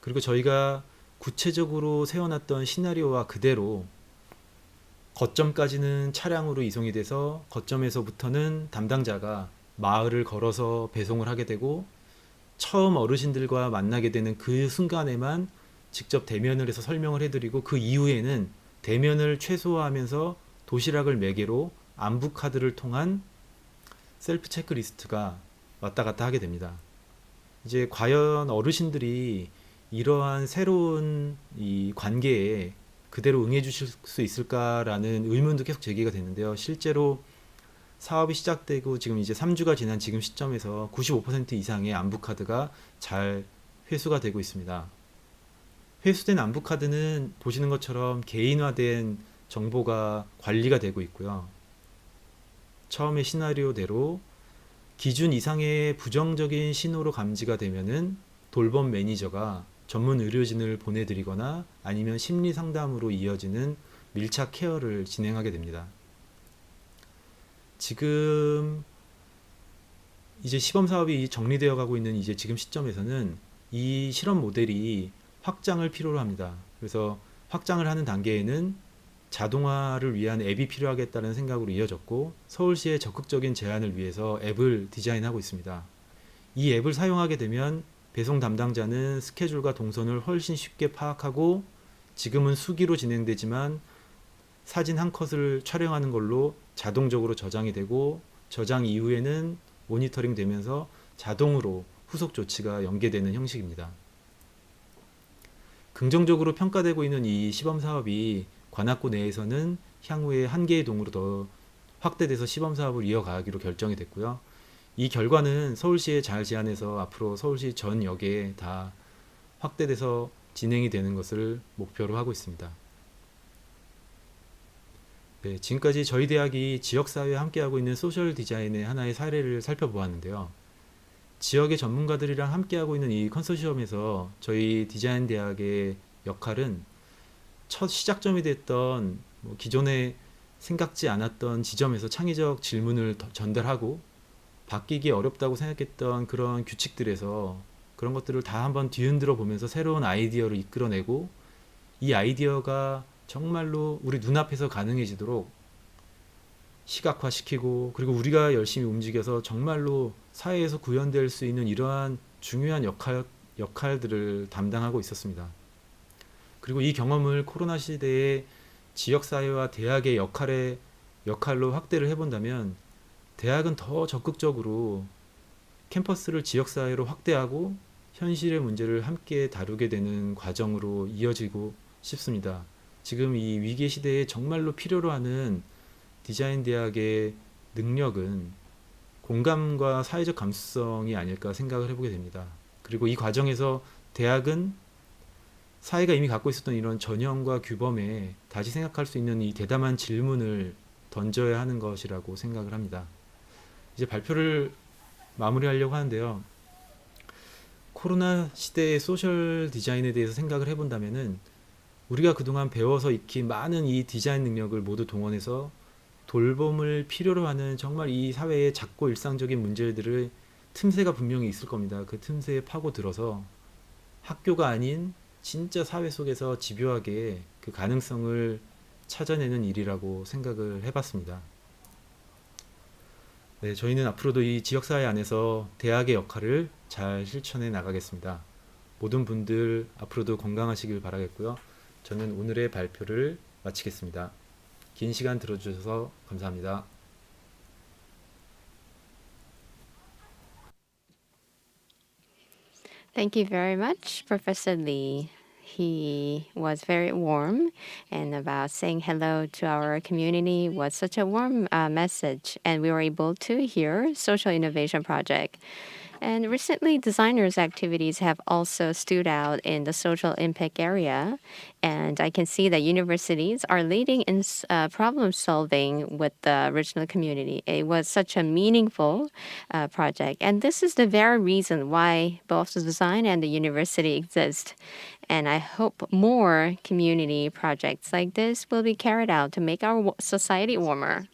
Speaker 10: 그리고 저희가 구체적으로 세워놨던 시나리오와 그대로 거점까지는 차량으로 이송이 돼서 거점에서부터는 담당자가 마을을 걸어서 배송을 하게 되고, 처음 어르신들과 만나게 되는 그 순간에만 직접 대면을 해서 설명을 해드리고, 그 이후에는 대면을 최소화하면서 도시락을 매개로 안부 카드를 통한 셀프 체크리스트가 왔다 갔다 하게 됩니다. 이제 과연 어르신들이 이러한 새로운 이 관계에 그대로 응해 주실 수 있을까라는 의문도 계속 제기가 됐는데요. 실제로 사업이 시작되고 지금 이제 3주가 지난 지금 시점에서 95% 이상의 안부 카드가 잘 회수가 되고 있습니다. 회수된 안부 카드는 보시는 것처럼 개인화된 정보가 관리가 되고 있고요. 처음에 시나리오대로 기준 이상의 부정적인 신호로 감지가 되면은 돌봄 매니저가 전문 의료진을 보내드리거나 아니면 심리 상담으로 이어지는 밀착 케어를 진행하게 됩니다. 지금 이제 시범 사업이 정리되어 가고 있는 이제 지금 시점에서는 이 실험 모델이 확장을 필요로 합니다. 그래서 확장을 하는 단계에는 자동화를 위한 앱이 필요하겠다는 생각으로 이어졌고, 서울시의 적극적인 제안을 위해서 앱을 디자인하고 있습니다. 이 앱을 사용하게 되면 배송 담당자는 스케줄과 동선을 훨씬 쉽게 파악하고, 지금은 수기로 진행되지만 사진 한 컷을 촬영하는 걸로 자동적으로 저장이 되고, 저장 이후에는 모니터링 되면서 자동으로 후속 조치가 연계되는 형식입니다. 긍정적으로 평가되고 있는 이 시범 사업이 관악구 내에서는 향후에 한 개의 동으로 더 확대돼서 시범 사업을 이어가기로 결정이 됐고요. 이 결과는 서울시에 잘 제안해서 앞으로 서울시 전 역에 다 확대돼서 진행이 되는 것을 목표로 하고 있습니다. 네, 지금까지 저희 대학이 지역사회와 함께하고 있는 소셜 디자인의 하나의 사례를 살펴보았는데요. 지역의 전문가들이랑 함께하고 있는 이 컨소시엄에서 저희 디자인 대학의 역할은 첫 시작점이 됐던 기존에 생각지 않았던 지점에서 창의적 질문을 전달하고, 바뀌기 어렵다고 생각했던 그런 규칙들에서 그런 것들을 다 한번 뒤흔들어 보면서 새로운 아이디어를 이끌어내고, 이 아이디어가 정말로 우리 눈앞에서 가능해지도록 시각화시키고, 그리고 우리가 열심히 움직여서 정말로 사회에서 구현될 수 있는 이러한 중요한 역할들을 담당하고 있었습니다. 그리고 이 경험을 코로나 시대에 지역사회와 대학의 역할로 확대를 해본다면, 대학은 더 적극적으로 캠퍼스를 지역사회로 확대하고 현실의 문제를 함께 다루게 되는 과정으로 이어지고 싶습니다. 지금 이 위기 시대에 정말로 필요로 하는 디자인 대학의 능력은 공감과 사회적 감수성이 아닐까 생각을 해보게 됩니다. 그리고 이 과정에서 대학은 사회가 이미 갖고 있었던 이런 전형과 규범에 다시 생각할 수 있는 이 대담한 질문을 던져야 하는 것이라고 생각을 합니다. 이제 발표를 마무리하려고 하는데요. 코로나 시대의 소셜 디자인에 대해서 생각을 해본다면은 우리가 그동안 배워서 익힌 많은 이 디자인 능력을 모두 동원해서 돌봄을 필요로 하는 정말 이 사회의 작고 일상적인 문제들의 틈새가 분명히 있을 겁니다. 그 틈새에 파고들어서 학교가 아닌 진짜 사회 속에서 집요하게 그 가능성을 찾아내는 일이라고 생각을 해봤습니다. 네, 저희는 앞으로도 이 지역사회 안에서 대학의 역할을 잘 실천해 나가겠습니다. 모든 분들 앞으로도 건강하시길 바라겠고요. 저는 오늘의 발표를 마치겠습니다. 긴 시간 들어주셔서 감사합니다.
Speaker 3: Thank you very much, Professor Lee. He was very warm, and about saying hello to our community was such a warm message. And we were able to hear Social Innovation Project. And recently, designers' activities have also stood out in the social impact area. And I can see that universities are leading in problem solving with the regional community. It was such a meaningful project. And this is the very reason why both the design and the university exist. And I hope more community projects like this will be carried out to make our society warmer.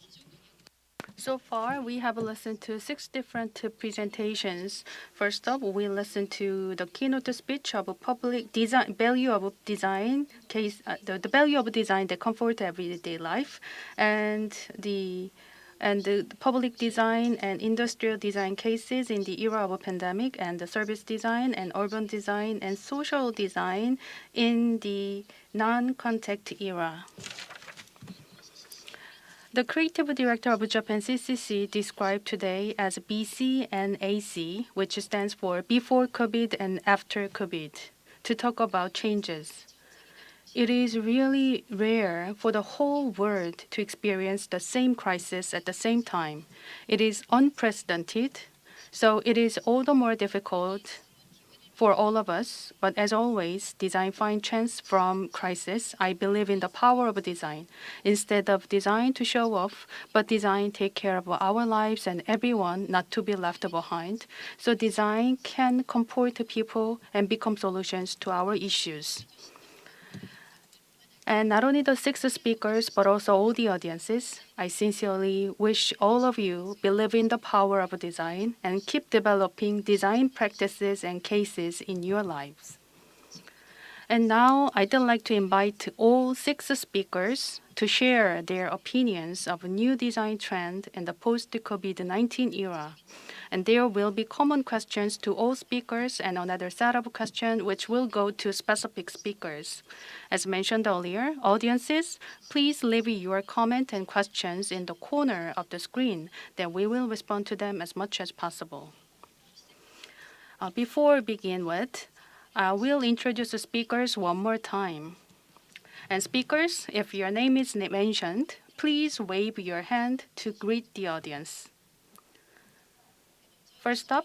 Speaker 1: So far, we have listened to 6 different presentations. First up, we listened to the keynote speech of public design, value of design, the value of design that comfort everyday life, and the public design and industrial design cases in the era of a pandemic, and the service design and urban design and social design in the non-contact era. The creative director of Japan CCC described today as BC and AC, which stands for before COVID and after COVID, to talk about changes. It is really rare for the whole world to experience the same crisis at the same time. It is unprecedented, so it is all the more difficult for all of us. But as always, design finds chance from crisis. I believe in the power of design. Instead of design to show off, but design take care of our lives and everyone not to be left behind. So design can comfort people and become solutions to our issues. And not only the 6 speakers, but also all the audiences, I sincerely wish all of you believe in the power of design and keep developing design practices and cases in your lives. And now I'd like to invite all 6 speakers to share their opinions of a new design trend in the post-COVID-19 era. And there will be common questions to all speakers and another set of questions which will go to specific speakers. As mentioned earlier, audiences, please leave your comment and questions in the corner of the screen, then we will respond to them as much as possible. Before we begin with, I will introduce the speakers one more time. And speakers, if your name is mentioned, please wave your hand to greet the audience. First up,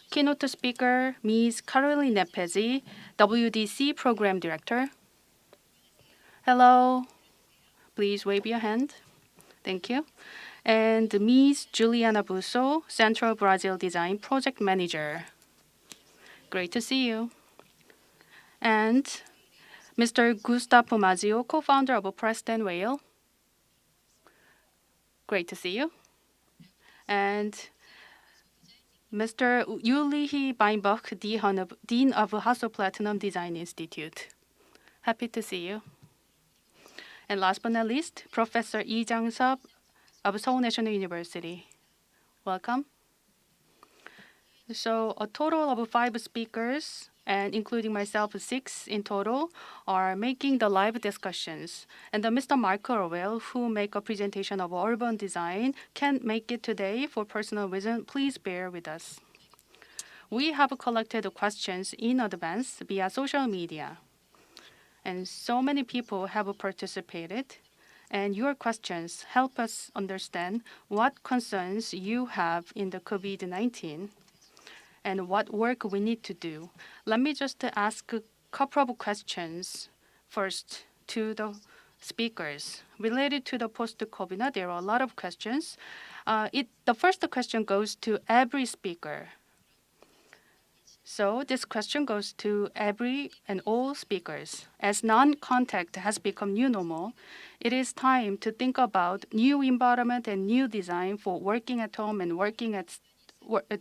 Speaker 1: keynote speaker Ms. Caroline Naphegyi, WDC Program Director. Hello. Please wave your hand. Thank you. And Ms. Juliana Buso, Centro Brazil Design Project Manager. Great to see you. And Mr. Gustavo Maggio, co-founder of Preston Whale. Great to see you. And Mr. Ulrich Weinberg, Dean of Hasso Platinum Design Institute. Happy to see you. And last but not least, Professor Jangsub of Seoul National University. Welcome. So a total of 5 speakers, and including myself, 6 in total, are making the live discussions. And Mr. Marc Aurel, who make a presentation of urban design, can't make it today for personal reason. Please bear with us. We have collected questions in advance via social media. And so many people have participated. And your questions help us understand what concerns you have in the COVID-19 and what work we need to do. Let me just ask a couple of questions first to the speakers. Related to the post-COVID, there are a lot of questions. The first question goes to every speaker. So this question goes to every and all speakers. As non-contact has become new normal, it is time to think about new environment and new design for working at home and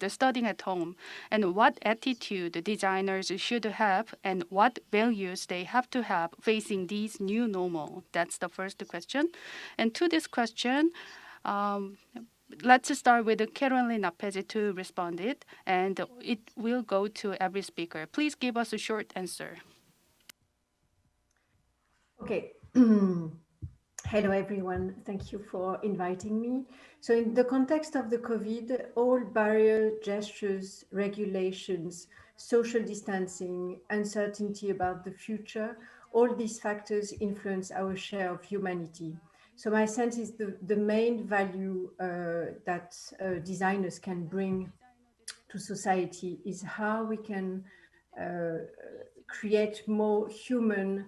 Speaker 1: studying at home, and what attitude the designers should have and what values they have to have facing these new normal. That's the first question. And to this question, let's start with Caroline Naphegyi to respond it, and it will go to every speaker. Please give us a short answer.
Speaker 2: Okay. Hello, everyone. Thank you for inviting me. So in the context of the COVID, all barrier gestures, regulations, social distancing, uncertainty about the future, all these factors influence our share of humanity. So my sense is the main value that designers can bring to society is how we can create more human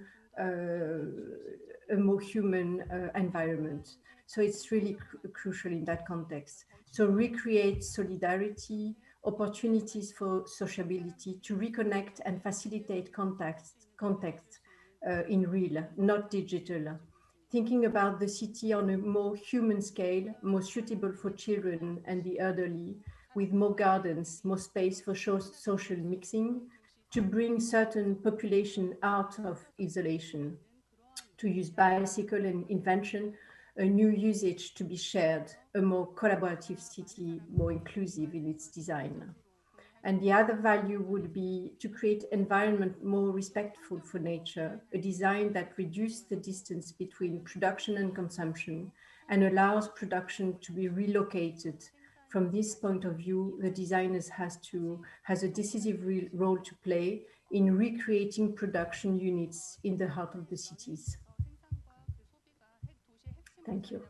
Speaker 2: a more human environment. So it's really crucial in that context. So recreate solidarity, opportunities for sociability, to reconnect and facilitate contact in real, not digital. Thinking about the city on a more human scale, more suitable for children and the elderly, with more gardens, more space for social mixing, to bring certain population out of isolation, to use bicycle and invention, a new usage to be shared, a more collaborative city, more inclusive in its design. And the other value would be to create environment more respectful for nature, a design that reduces the distance between production and consumption and allows production to be relocated. From this point of view, the designers has a decisive role to play in recreating production units in the heart of the cities. Thank you.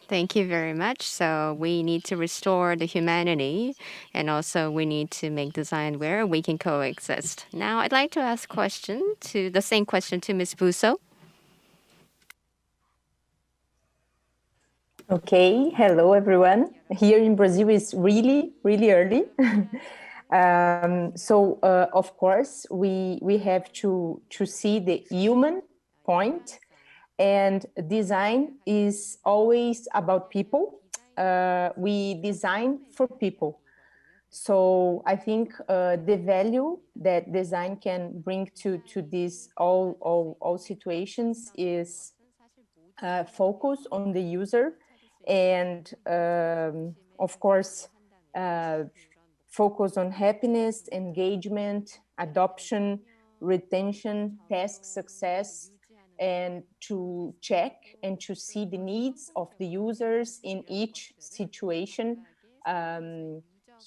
Speaker 3: Thank you very much. So we need to restore the humanity, and also we need to make design where we can coexist. Now I'd like to ask the same question to Ms. Buso.
Speaker 4: Okay, hello everyone. Here in Brazil is really, really early. Of course, we have to see the human point, and design is always about people. We design for people. So I think the value that design can bring to these all situations is focus on the user, and of course focus on happiness, engagement, adoption, retention, task success, and to check and to see the needs of the users in each situation.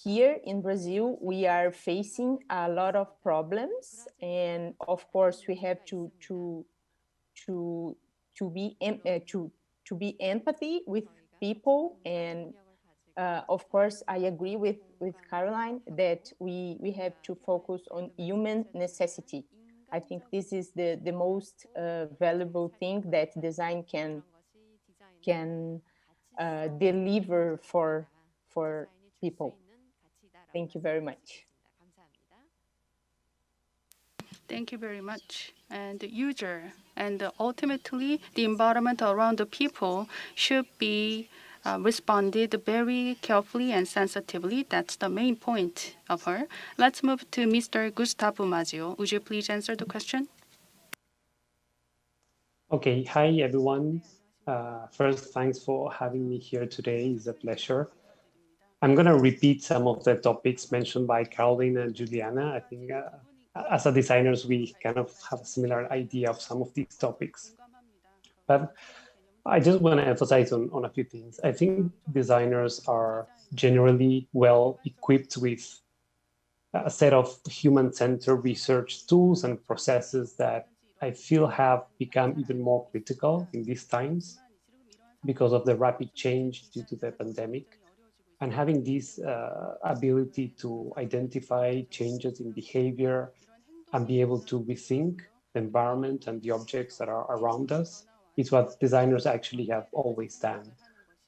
Speaker 4: Here in Brazil, we are facing a lot of problems, and of course we have to be empathy with people. And of course, I agree with Caroline that we have to focus on human necessity. I think this is the most valuable thing that design can deliver for people. Thank you very much.
Speaker 1: Thank you very much. And the user and ultimately the environment around the people should be responded very carefully and sensitively. That's the main point of her. Let's move to Mr. Gustavo Maggio. Would you please answer the question?
Speaker 6: Okay, hi everyone. First, thanks for having me here today. It's a pleasure. I'm going to repeat some of the topics mentioned by Caroline and Juliana. I think as a designers, we kind of have a similar idea of some of these topics. But I just want to emphasize on a few things. I think designers are generally well equipped with a set of human-centered research tools and processes that I feel have become even more critical in these times because of the rapid change due to the pandemic. And having this ability to identify changes in behavior and be able to rethink the environment and the objects that are around us is what designers actually have always done.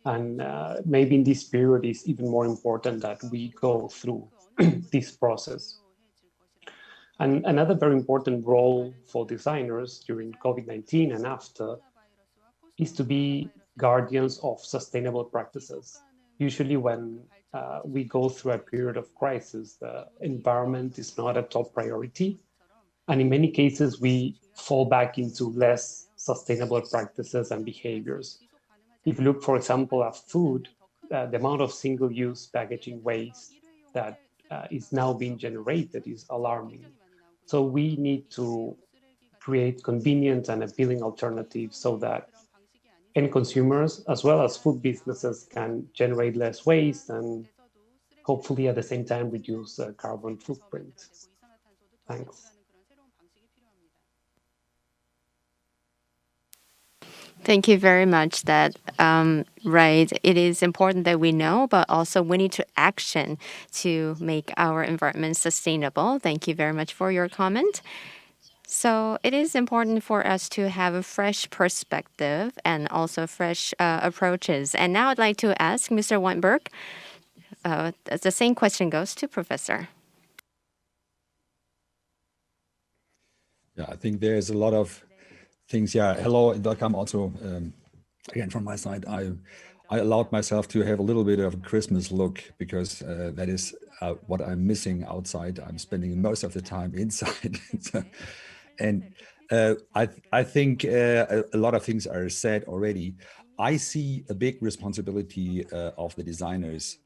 Speaker 6: And maybe in this period, it's even more important that we go through this process. And another very important role for designers during COVID-19 and after is to be guardians of sustainable practices. Usually, when we go through a period of crisis, the environment is not a top priority. And in many cases, we fall back into less sustainable practices and behaviors. If you look, for example, at food, the amount of single-use packaging waste that is now being generated is alarming. So we need to create convenient and appealing alternatives so that end consumers, as well as food businesses, can generate less waste and hopefully at the same time reduce carbon footprint. Thanks.
Speaker 3: Thank you very much. That right. It is important that we know, but also we need to action to make our environment sustainable. Thank you very much for your comment. So it is important for us to have a fresh perspective and also fresh approaches. And now I'd like to ask Mr. Weinberg. The same question goes to Professor.
Speaker 8: Yeah, I think there's a lot of things. Yeah, hello and welcome also again from my side. I allowed myself to have a little bit of a Christmas look because that is what I'm missing outside. I'm spending most of the time inside. And I think a lot of things are said already. I see a big responsibility of the designers,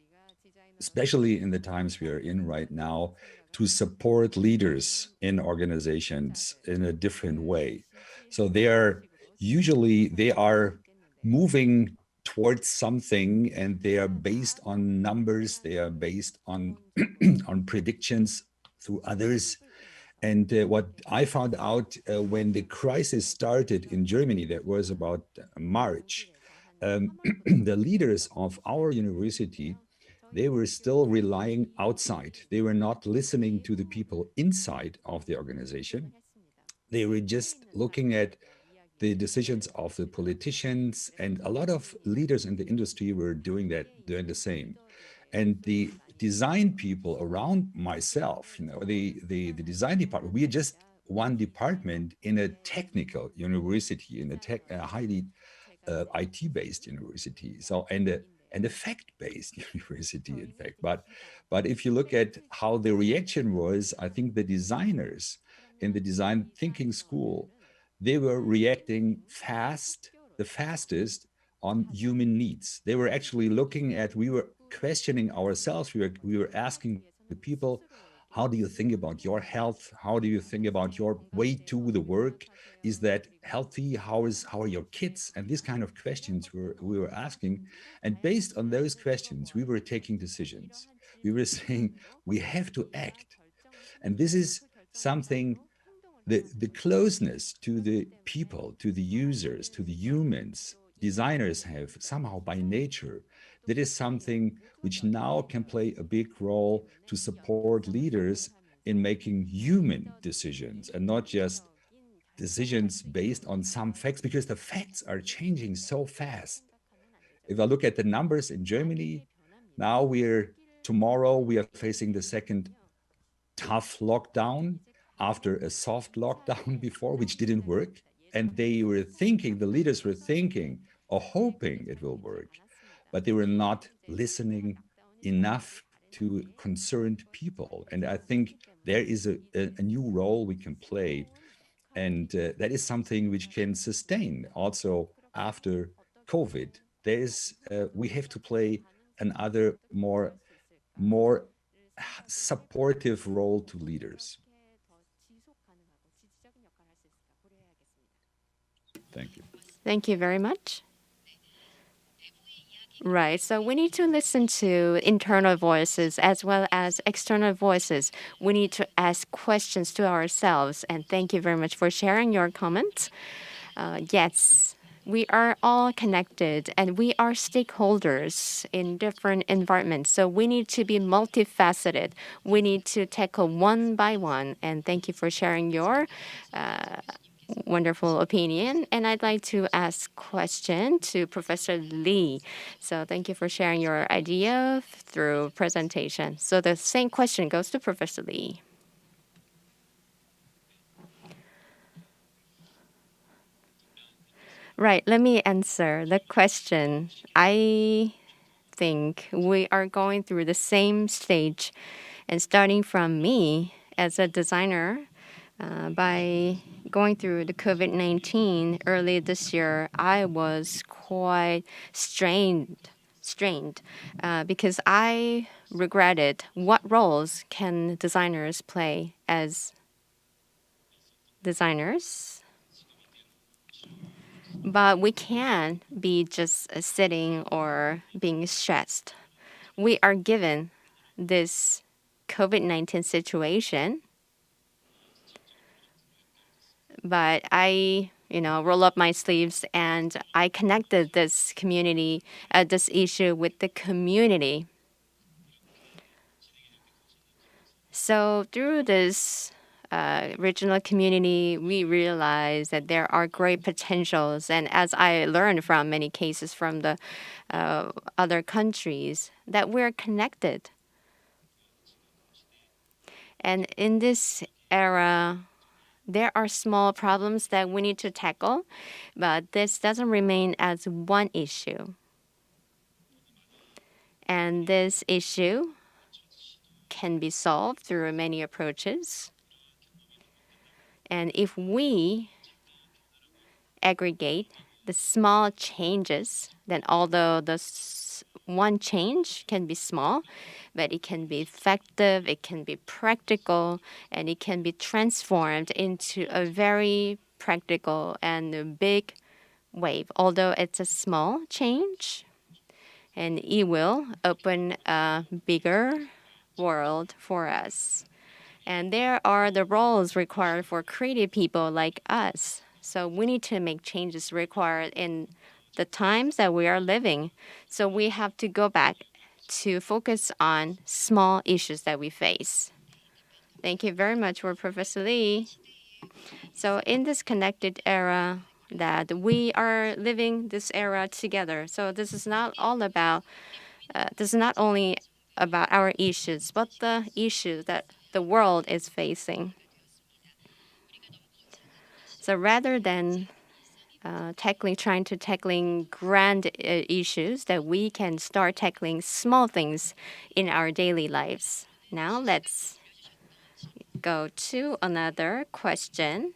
Speaker 8: especially in the times we are in right now, to support leaders in organizations in a different way. So they are moving towards something, and they are based on numbers, they are based on on predictions through others. And what I found out when the crisis started in Germany, that was about March, the leaders of our university, they were still relying outside. They were not listening to the people inside of the organization. They were just looking at the decisions of the politicians, and a lot of leaders in the industry were doing the same. And the design people around myself, the design department, we are just one department in a technical university, in a highly IT-based university. So and a fact-based university, in fact. But if you look at how the reaction was, I think the designers in the design thinking school, they were reacting the fastest on human needs. They were actually looking at, we were questioning ourselves, we were asking the people, how do you think about your health? How do you think about your way to the work? Is that healthy? How are your kids? And these kind of questions we were asking. And based on those questions, we were taking decisions. We were saying, we have to act. And this is something, the closeness to the people, to the users, to the humans, designers have somehow by nature. That is something which now can play a big role to support leaders in making human decisions and not just decisions based on some facts, because the facts are changing so fast. If I look at the numbers in Germany, now tomorrow we are facing the second tough lockdown after a soft lockdown before, which didn't work. And the leaders were thinking or hoping it will work, but they were not listening enough to concerned people. And I think there is a new role we can play. And that is something which can sustain also after COVID. We have to play another more supportive role to leaders. Thank you.
Speaker 3: Thank you very much. Right. So we need to listen to internal voices as well as external voices. We need to ask questions to ourselves. And thank you very much for sharing your comments. Yes, we are all connected and we are stakeholders in different environments. So we need to be multifaceted. We need to tackle one by one. And thank you for sharing your wonderful opinion. And I'd like to ask question to Professor Lee. So thank you for sharing your idea through presentation. So the same question goes to Professor Lee. Right, let me answer the question. I think we are going through the same stage, and starting from me as a designer, by going through the COVID-19 early this year, I was quite strained because I regretted what roles can designers play as designers. But we can't be just sitting or being stressed. We are given this COVID-19 situation, but I, roll up my sleeves and I connected this community, this issue with the community. So through this regional community, we realize that there are great potentials. And as I learned from many cases from the other countries, that we're connected. And in this era, there are small problems that we need to tackle, but this doesn't remain as one issue. And this issue can be solved through many approaches. And if we aggregate the small changes, then although one change can be small, but it can be effective, it can be practical, and it can be transformed into a very practical and a big wave. Although it's a small change, and it will open a bigger world for us. And there are the roles required for creative people like us. So we need to make changes required in the times that we are living. So we have to go back to focus on small issues that we face. Thank you very much for Professor Lee. So in this connected era that we are living this era together. So this is not only about our issues, but the issues that the world is facing. So rather than trying to tackling grand issues, that we can start tackling small things in our daily lives. Now let's go to another question.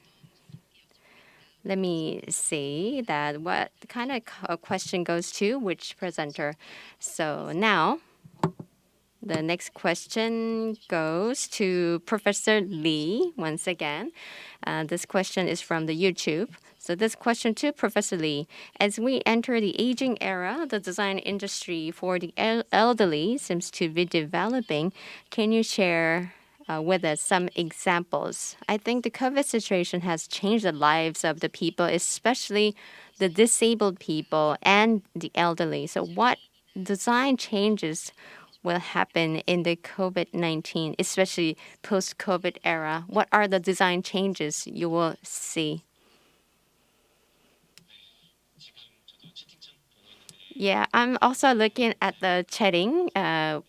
Speaker 3: Let me see that what kind of question goes to which presenter. So now the next question goes to Professor Lee once again. This question is from the YouTube. So this question to Professor Lee. As we enter the aging era, the design industry for the elderly seems to be developing. Can you share with us some examples? I think the COVID situation has changed the lives of the people, especially the disabled people and the elderly. So what design changes will happen in the COVID-19, especially post-COVID era? What are the design changes you will see? Yeah, I'm also looking at the chatting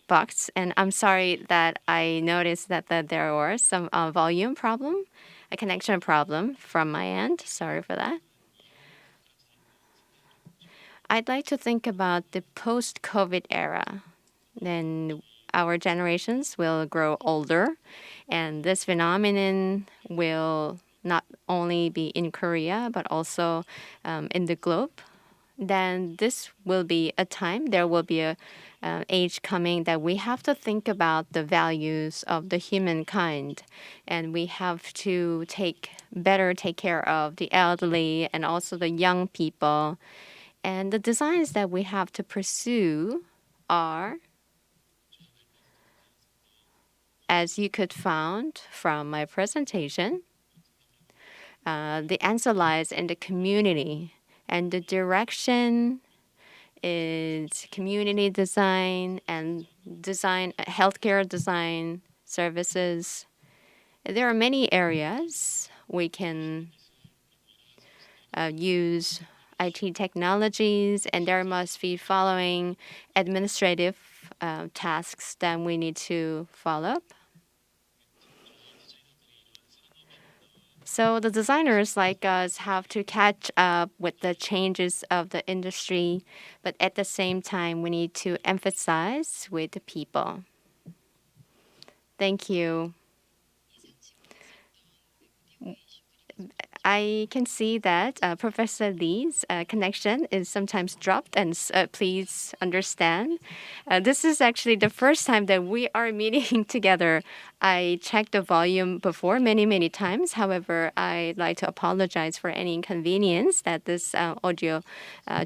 Speaker 3: box, and I'm sorry that I noticed that there were some volume problem, a connection problem from my end. Sorry for that. I'd like to think about the post-COVID era. Then our generations will grow older, and this phenomenon will not only be in Korea, but also in the globe. Then this will be a time, there will be a age coming that we have to think about the values of the humankind, and we have to better take care of the elderly and also the young people. And the designs that we have to pursue are, as you could find from my presentation, the answer lies in the community, and the direction is community design and healthcare design services. There are many areas we can use IT technologies, and there must be following administrative tasks that we need to follow up. So the designers like us have to catch up with the changes of the industry, but at the same time, we need to emphasize with the people. Thank you. I can see that Professor Lee's connection is sometimes dropped, and please understand. This is actually the first time that we are meeting together. I checked the volume before many, many times. However, I'd like to apologize for any inconvenience that this audio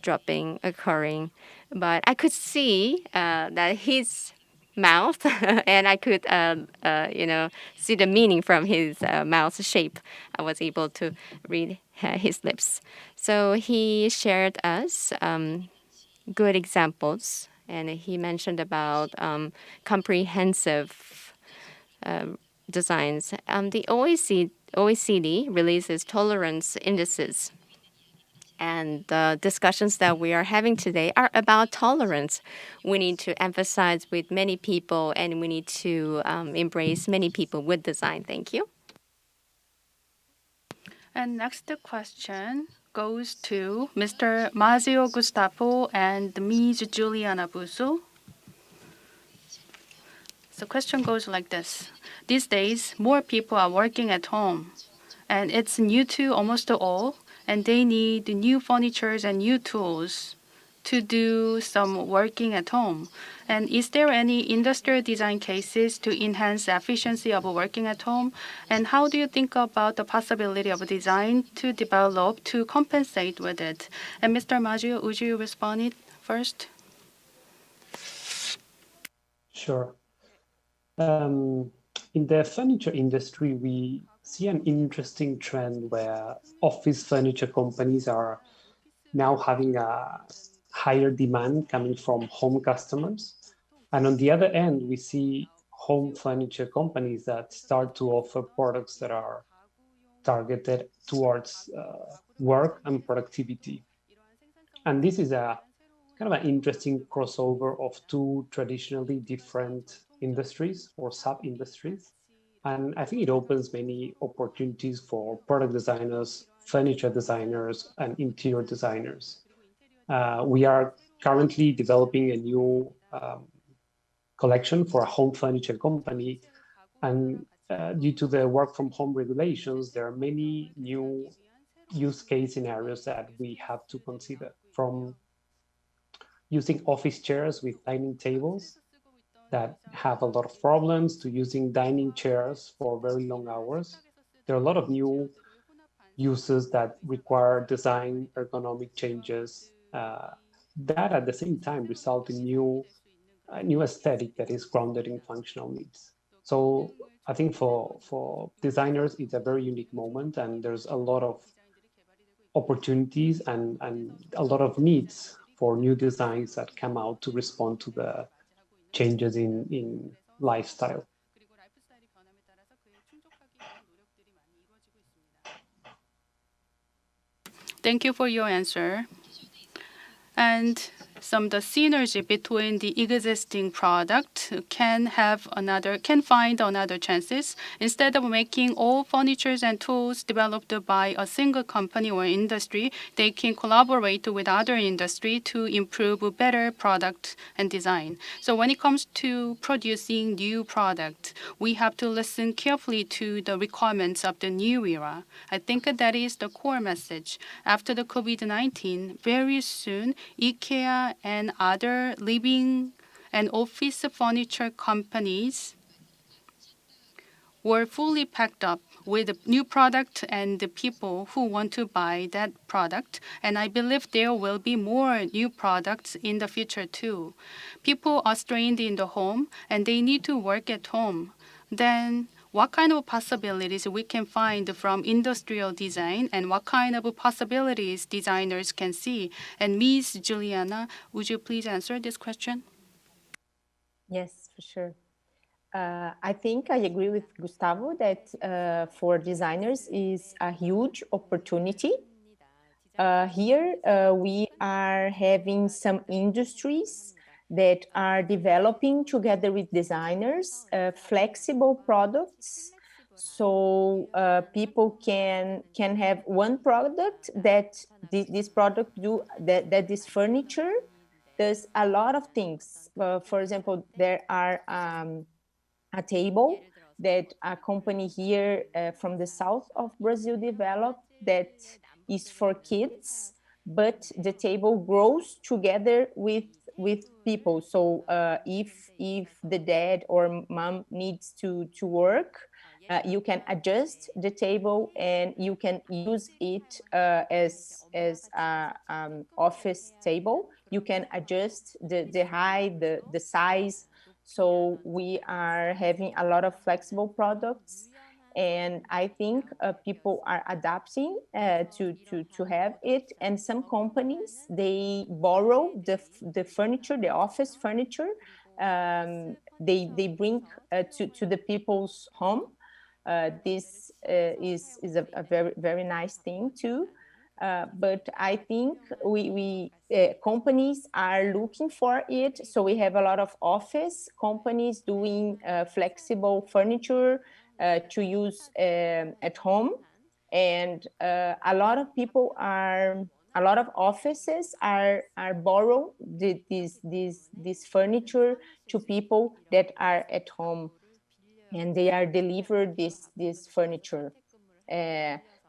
Speaker 3: dropping occurring. But I could see that his mouth and I could see the meaning from his mouth shape. I was able to read his lips. So he shared us good examples, and he mentioned about comprehensive designs. The OECD releases tolerance indices, and the discussions that we are having today are about tolerance. We need to emphasize with many people, and we need to embrace many people with design. Thank you.
Speaker 1: And next question goes to Mr. Maggio Gustavo and Ms. Juliana Buso. The question goes like this. These days, more people are working at home, and it's new to almost all, and they need new furnitures and new tools to do some working at home. And is there any industrial design cases to enhance the efficiency of working at home? And how do you think about the possibility of design to develop to compensate with it? And Mr. Maggio, would you respond it first?
Speaker 6: Sure. In the furniture industry, we see an interesting trend where office furniture companies are now having a higher demand coming from home customers. And on the other end, we see home furniture companies that start to offer products that are targeted towards work and productivity. And this is a kind of an interesting crossover of two traditionally different industries or sub-industries. And I think it opens many opportunities for product designers, furniture designers, and interior designers. We are currently developing a new collection for a home furniture company. And due to the work from home regulations, there are many new use case scenarios that we have to consider, from using office chairs with dining tables that have a lot of problems to using dining chairs for very long hours. There are a lot of new uses that require design ergonomic changes that at the same time result in new aesthetic that is grounded in functional needs. So I think for designers, it's a very unique moment, and there's a lot of opportunities and a lot of needs for new designs that come out to respond to the changes in lifestyle.
Speaker 1: Thank you for your answer. And the synergy between the existing product can find another chances. Instead of making all furnitures and tools developed by a single company or industry, they can collaborate with other industry to improve better product and design. So when it comes to producing new product, we have to listen carefully to the requirements of the new era. I think that is the core message. After the COVID-19, very soon, IKEA and other living and office furniture companies were fully packed up with new product and the people who want to buy that product. And I believe there will be more new products in the future too. People are strained in the home and they need to work at home. Then what kind of possibilities we can find from industrial design and what kind of possibilities designers can see? And Ms. Juliana, would you please answer this question?
Speaker 4: Yes, for sure. I think I agree with Gustavo that for designers is a huge opportunity. Here we are having some industries that are developing together with designers flexible products, so people can have one product that this product do that this furniture does a lot of things. For example, there are a table that a company here from the south of Brazil developed that is for kids, but the table grows together with people. So if the dad or mom needs to work, you can adjust the table and you can use it as a office table. You can adjust the height, the size. So we are having a lot of flexible products, and I think people are adapting to have it. And some companies, they borrow the furniture, the office furniture. They bring to the people's home. This is a very very nice thing too. But I think we companies are looking for it. So we have a lot of office companies doing flexible furniture to use at home, and a lot of people are. A lot of offices are borrow this furniture to people that are at home, and they are delivered this furniture.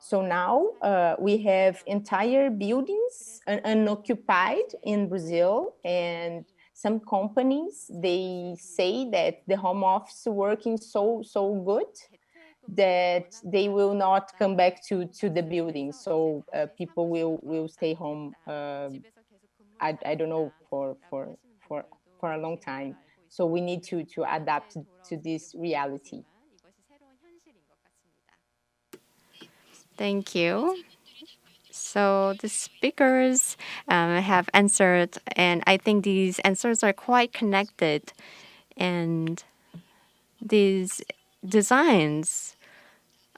Speaker 4: So now we have entire buildings unoccupied in Brazil, and some companies, they say that the home office working so good that they will not come back to the building. So people will stay home. I don't know for a long time. So we need to adapt to this reality.
Speaker 3: Thank you. So the speakers have answered, and I think these answers are quite connected. And these designs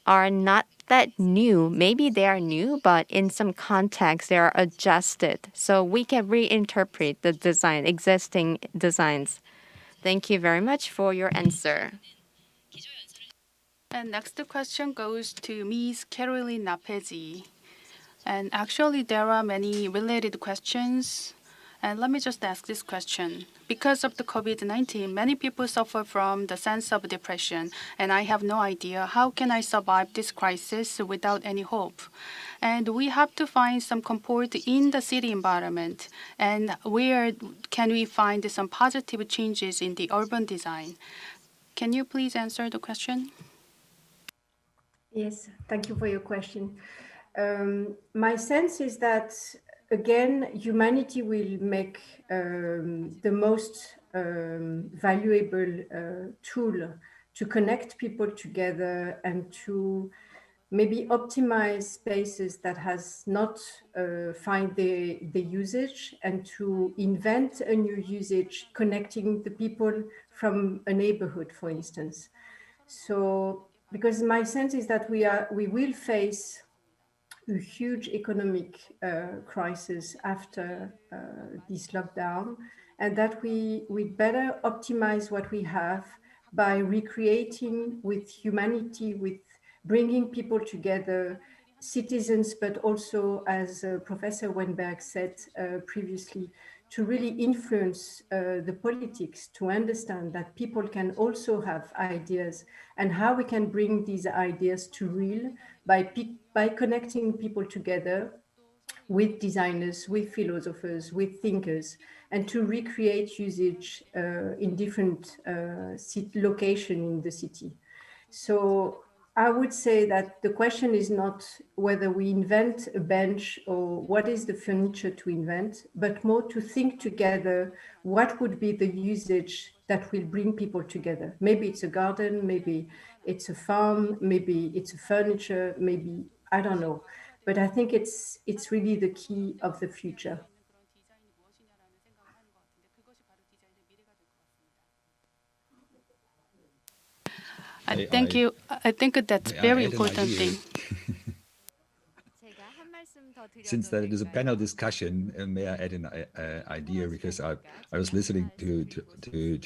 Speaker 3: are not that new. Maybe they are new, but in some context, they are adjusted. So we can reinterpret the design, existing designs. Thank you very much for your answer.
Speaker 1: And next question goes to Ms. Caroline Naphegyi. And actually, there are many related questions. And let me just ask this question. Because of the COVID-19, many people suffer from the sense of depression, and I have no idea how can I survive this crisis without any hope. And we have to find some comfort in the city environment. And where can we find some positive changes in the urban design? Can you please answer the question?
Speaker 2: Yes, thank you for your question. My sense is that, again, humanity will make the most valuable tool to connect people together and to maybe optimize spaces that has not find the usage, and to invent a new usage connecting the people from a neighborhood, for instance. So, because my sense is that we will face a huge economic crisis after this lockdown, and that we better optimize what we have by recreating with humanity, with bringing people together, citizens, but also, as Professor Weinberg said previously, to really influence the politics, to understand that people can also have ideas, and how we can bring these ideas to real by connecting people together with designers, with philosophers, with thinkers, and to recreate usage in different locations in the city. So I would say that the question is not whether we invent a bench or what is the furniture to invent, but more to think together what would be the usage that will bring people together. Maybe it's a garden, maybe it's a farm, maybe it's a furniture, maybe, I don't know. But I think it's really the key of the future.
Speaker 1: Thank you. I think that's very
Speaker 8: add an
Speaker 1: important
Speaker 8: idea?
Speaker 1: thing.
Speaker 8: since that it is a panel discussion, may I add an idea, because I was listening to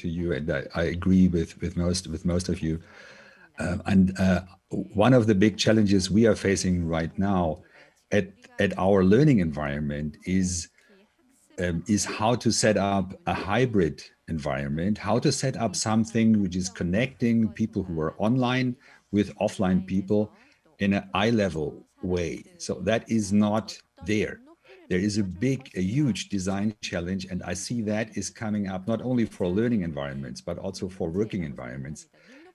Speaker 8: you, and I agree with most of you. And one of the big challenges we are facing right now at our learning environment is how to set up a hybrid environment, how to set up something which is connecting people who are online with offline people in an eye level way. So that is not there. There is a huge design challenge, and I see that is coming up not only for learning environments, but also for working environments.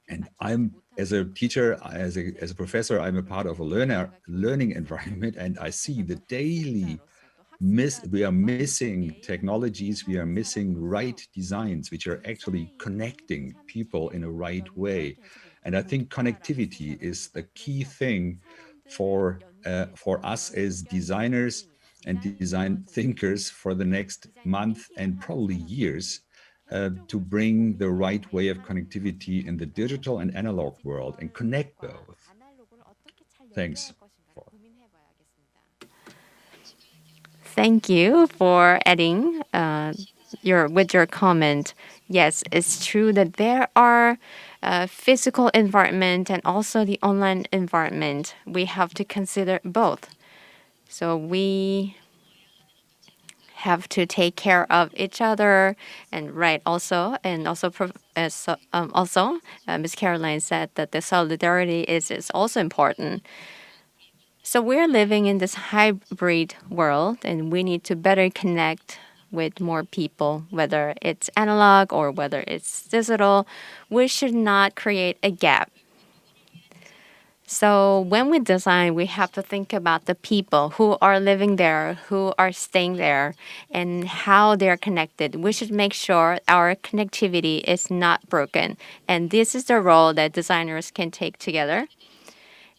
Speaker 8: And I'm, as a teacher, as a professor, I'm a part of a learning environment, and I see the daily we are missing technologies, we are missing right designs, which are actually connecting people in a right way. And I think connectivity is the key thing for us as designers and design thinkers for the next month and probably years, to bring the right way of connectivity in the digital and analog world and connect both. Thanks.
Speaker 3: Thank you for adding your comment. Yes, it's true that there are physical environment and also the online environment. We have to consider both. So we have to take care of each other, and also Ms. Caroline said that the solidarity is also important. So we're living in this hybrid world, and we need to better connect with more people, whether it's analog or whether it's digital. We should not create a gap. So when we design, we have to think about the people who are living there, who are staying there, and how they're connected. We should make sure our connectivity is not broken. And this is the role that designers can take together.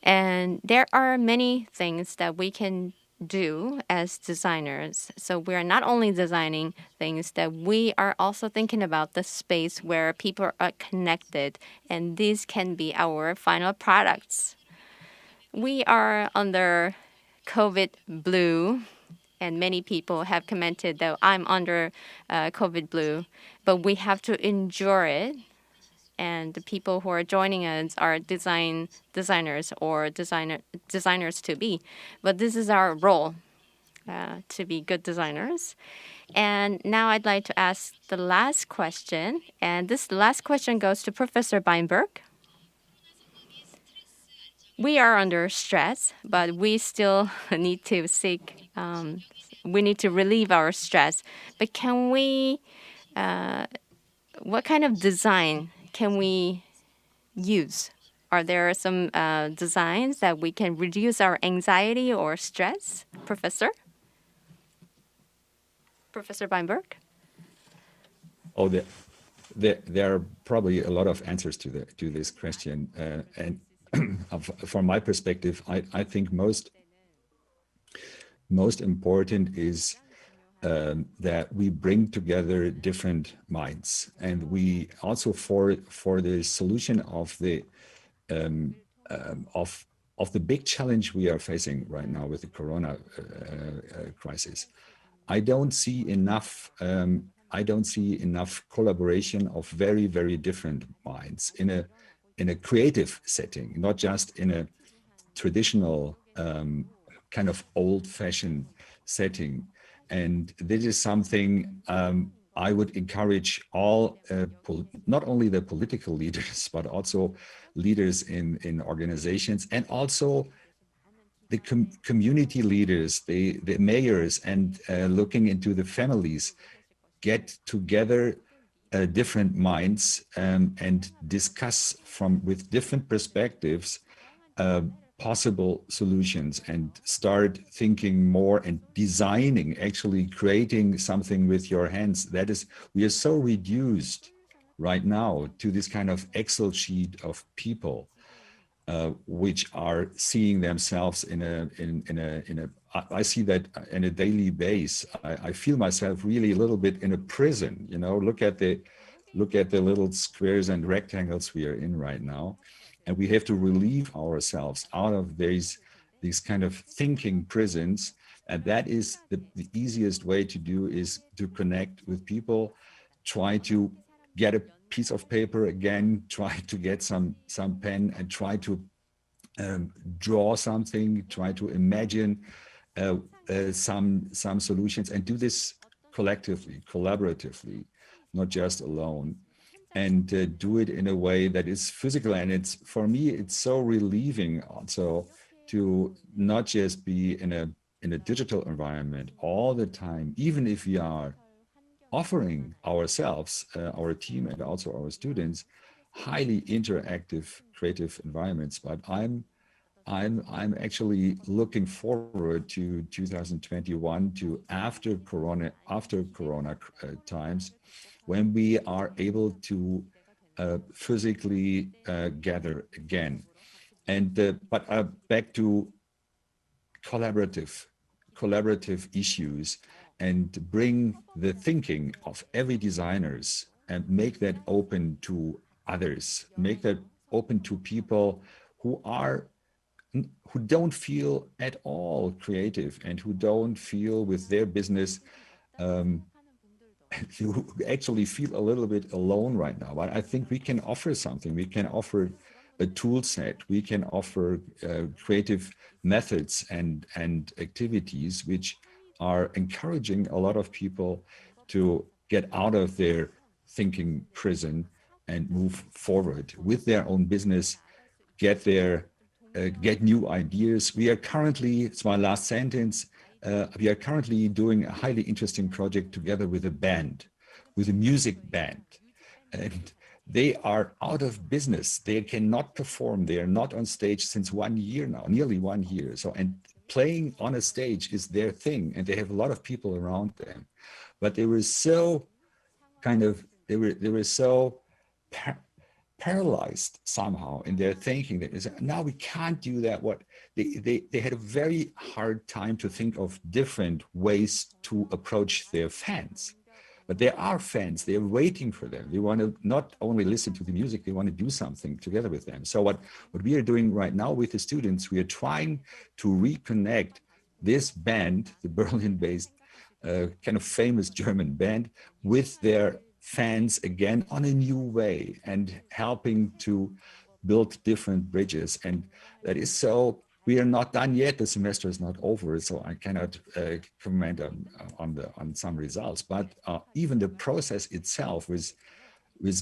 Speaker 3: And there are many things that we can do as designers. So we're not only designing things, that we are also thinking about the space where people are connected, and these can be our final products. We are under COVID blue, and many people have commented that I'm under COVID blue, but we have to endure it. And the people who are joining us are designers or designers to be. But this is our role, to be good designers. And now I'd like to ask the last question. And this last question goes to Professor Weinberg. We are under stress, but we still need to we need to relieve our stress. But can we, what kind of design can we use? Are there some designs that we can reduce our anxiety or stress, Professor? Professor Weinberg?
Speaker 8: Oh, there are probably a lot of answers to this question, and from my perspective, I think most important is that we bring together different minds, and we also for the solution of the big challenge we are facing right now with the Corona crisis. I don't see enough collaboration of very, very different minds in a creative setting, not just in a traditional kind of old-fashioned setting. And this is something I would encourage all, not only the political leaders, but also leaders in organizations, and also the community leaders, the mayors, and looking into the families, get together different minds and discuss with different perspectives possible solutions, and start thinking more and designing, actually creating something with your hands. That is, we are so reduced right now to this kind of Excel sheet of people which are seeing themselves I see that in a daily base. I feel myself really a little bit in a prison, look at the little squares and rectangles we are in right now. And we have to relieve ourselves out of these kind of thinking prisons And that is the easiest way to do is to connect with people, try to get a piece of paper again, try to get some pen and try to draw something, try to imagine some solutions and do this collectively, collaboratively, not just alone, and do it in a way that is physical. And it's, for me, it's so relieving also to not just be in a digital environment all the time, even if we are offering ourselves, our team and also our students, highly interactive, creative environments. But I'm actually looking forward to 2021, to after Corona times, when we are able to physically gather again. And but back to collaborative issues, and bring the thinking of every designers and make that open to others, make that open to people who don't feel at all creative and who don't feel with their business, who actually feel a little bit alone right now. But I think we can offer something. We can offer a tool set. We can offer creative methods and activities which are encouraging a lot of people to get out of their thinking prison and move forward with their own business, get new ideas. We are currently, it's my last sentence, we are currently doing a highly interesting project together with a band, with a music band. And they are out of business. They cannot perform. They are not on stage since 1 year now, nearly 1 year. So, and playing on a stage is their thing. And they have a lot of people around them. But they were so they were so paralyzed somehow in their thinking that now we can't do that. What they had a very hard time to think of different ways to approach their fans. But there are fans, they're waiting for them. They want to not only listen to the music, they want to do something together with them. So what we are doing right now with the students, we are trying to reconnect this band, the Berlin-based kind of famous German band, with their fans again on a new way, and helping to build different bridges. And that is so, we are not done yet. The semester is not over, so I cannot comment on some results. But even the process itself was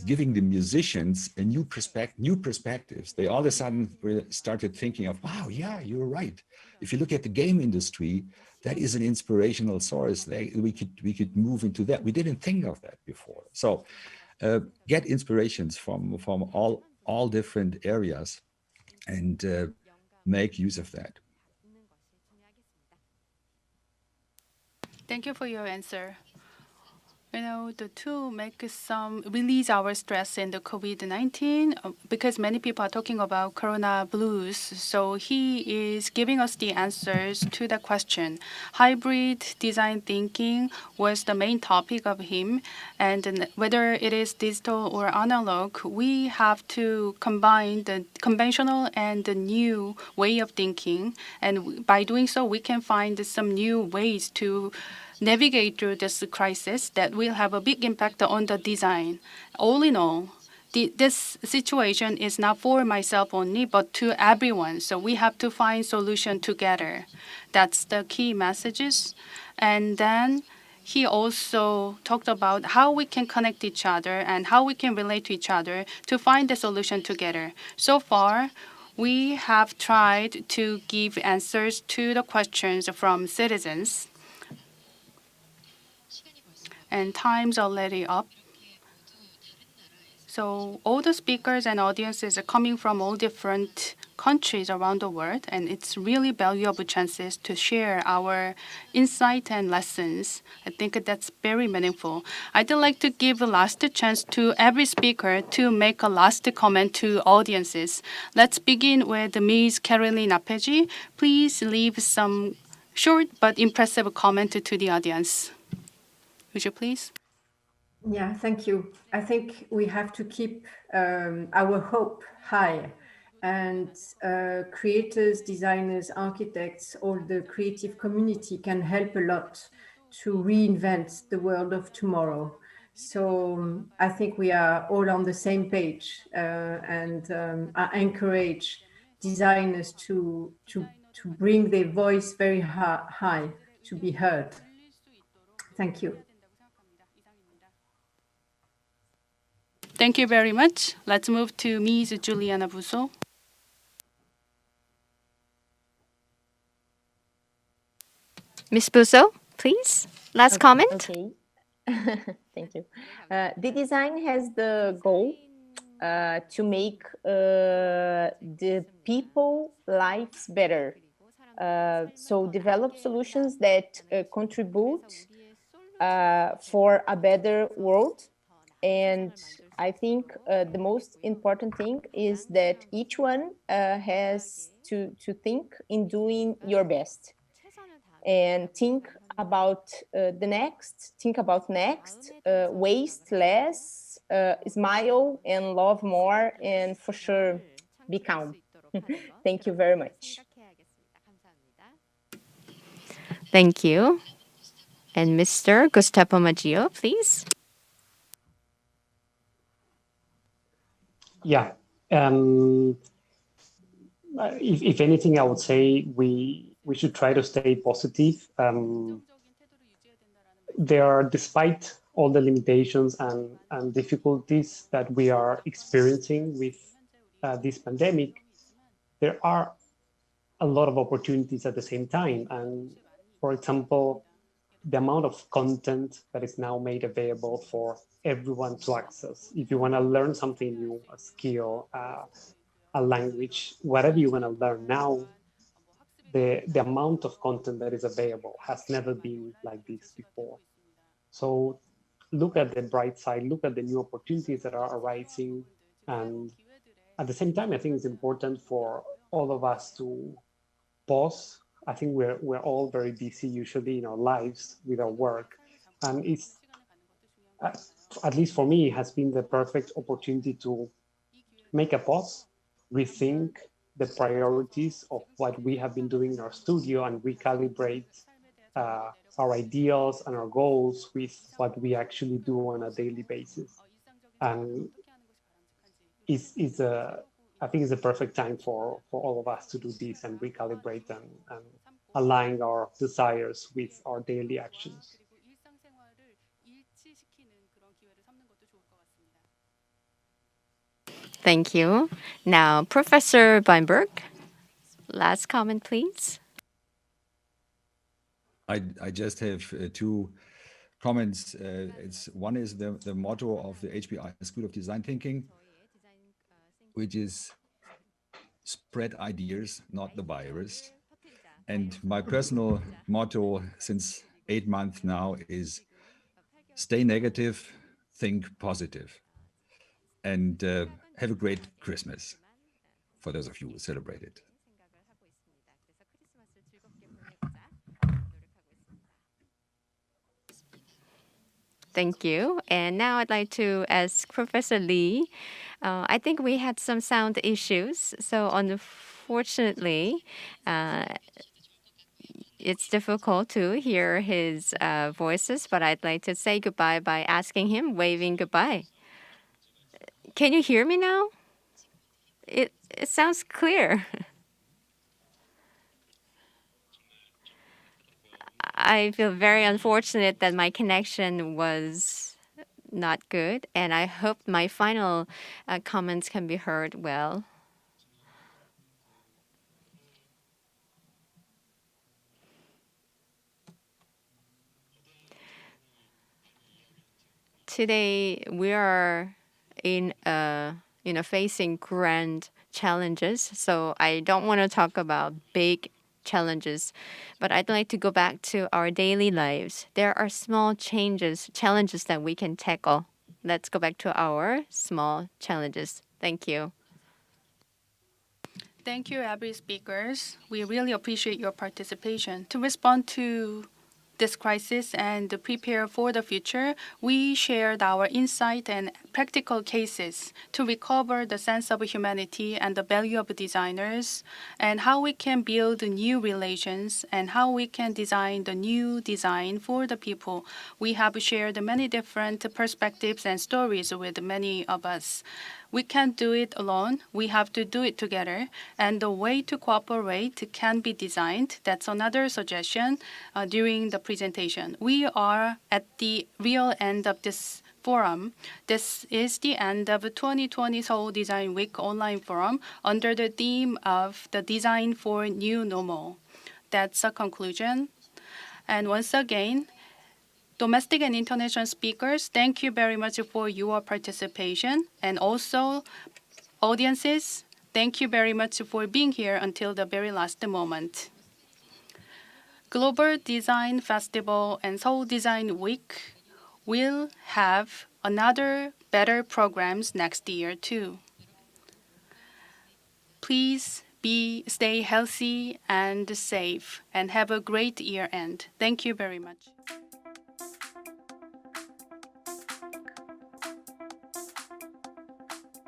Speaker 8: giving the musicians a new perspectives. They all of a sudden started thinking of, wow, yeah, you're right. If you look at the game industry, that is an inspirational source. We could move into that. We didn't think of that before. So get inspirations from all different areas, and make use of that.
Speaker 1: Thank you for your answer. To make some release our stress in the COVID-19, because many people are talking about Corona blues. So he is giving us the answers to the question. Hybrid design thinking was the main topic of him, and whether it is digital or analog, we have to combine the conventional and the new way of thinking, and by doing so, we can find some new ways to navigate through this crisis that will have a big impact on the design. All in all, this situation is not for myself only, but to everyone. So we have to find solution together. That's the key messages. And then he also talked about how we can connect each other and how we can relate to each other to find the solution together. So far, we have tried to give answers to the questions from citizens. And time's already up. So all the speakers and audiences are coming from all different countries around the world, and it's really valuable chances to share our insight and lessons. I think that's very meaningful. I'd like to give a last chance to every speaker to make a last comment to audiences. Let's begin with Ms. Caroline Naphegyi. Please leave some short but impressive comment to the audience. Would you please?
Speaker 2: Yeah, thank you. I think we have to keep our hope high and creators, designers, architects, all the creative community can help a lot to reinvent the world of tomorrow. So I think we are all on the same page, and I encourage designers to bring their voice very high to be heard. Thank you.
Speaker 1: Thank you very much. Let's move to Ms. Juliana Buso.
Speaker 3: Ms. Buso, please. Last comment.
Speaker 4: Okay. Thank you. The design has the goal to make the people lives better. So develop solutions that contribute for a better world. And I think the most important thing is that each one has to think in doing your best and think about next, waste less, smile and love more, and for sure be calm. Thank you very much.
Speaker 3: Thank you. And Mr. Gustavo Maggio, please.
Speaker 6: Yeah. If anything, I would say we should try to stay positive. There are, despite all the limitations and difficulties that we are experiencing with this pandemic, there are a lot of opportunities at the same time. And for example, the amount of content that is now made available for everyone to access. If you want to learn something new, a skill, a language, whatever you want to learn now, the amount of content that is available has never been like this before. So look at the bright side, look at the new opportunities that are arising. And at the same time, I think it's important for all of us to pause. I think we're all very busy usually in our lives with our work. And it's, at least for me, it has been the perfect opportunity to make a pause, rethink the priorities of what we have been doing in our studio, and recalibrate our ideals and our goals with what we actually do on a daily basis. And I think it's a perfect time for all of us to do this and recalibrate and align our desires with our daily actions.
Speaker 3: Thank you. Now, Professor Weinberg, last comment, please.
Speaker 8: I just have two comments. One is the motto of the HBI School of Design Thinking, which is spread ideas, not the virus. And my personal motto since 8 months now is stay negative, think positive. And have a great Christmas for those of you who celebrate it.
Speaker 3: Thank you. And now I'd like to ask Professor Lee. I think we had some sound issues. So unfortunately, it's difficult to hear his voices, but I'd like to say goodbye by asking him, waving goodbye. Can you hear me now? It sounds clear. I feel very unfortunate that my connection was not good, and I hope my final comments can be heard well. Today we are facing grand challenges, so I don't want to talk about big challenges, but I'd like to go back to our daily lives. There are small challenges that we can tackle. Let's go back to our small challenges. Thank you.
Speaker 1: Thank you, every speakers. We really appreciate your participation. To respond to this crisis and prepare for the future, we shared our insight and practical cases to recover the sense of humanity and the value of designers, and how we can build new relations and how we can design the new design for the people. We have shared many different perspectives and stories with many of us. We can't do it alone. We have to do it together. And the way to cooperate can be designed. That's another suggestion during the presentation. We are at the real end of this forum. This is the end of 2020 Seoul Design Week online forum under the theme of the design for new normal. That's a conclusion. And once again, domestic and international speakers, thank you very much for your participation. And also, audiences, thank you very much for being here until the very last moment. Global Design Festival and Seoul Design Week will have another better programs next year too. Please stay healthy and safe and have a great year end. Thank you very much.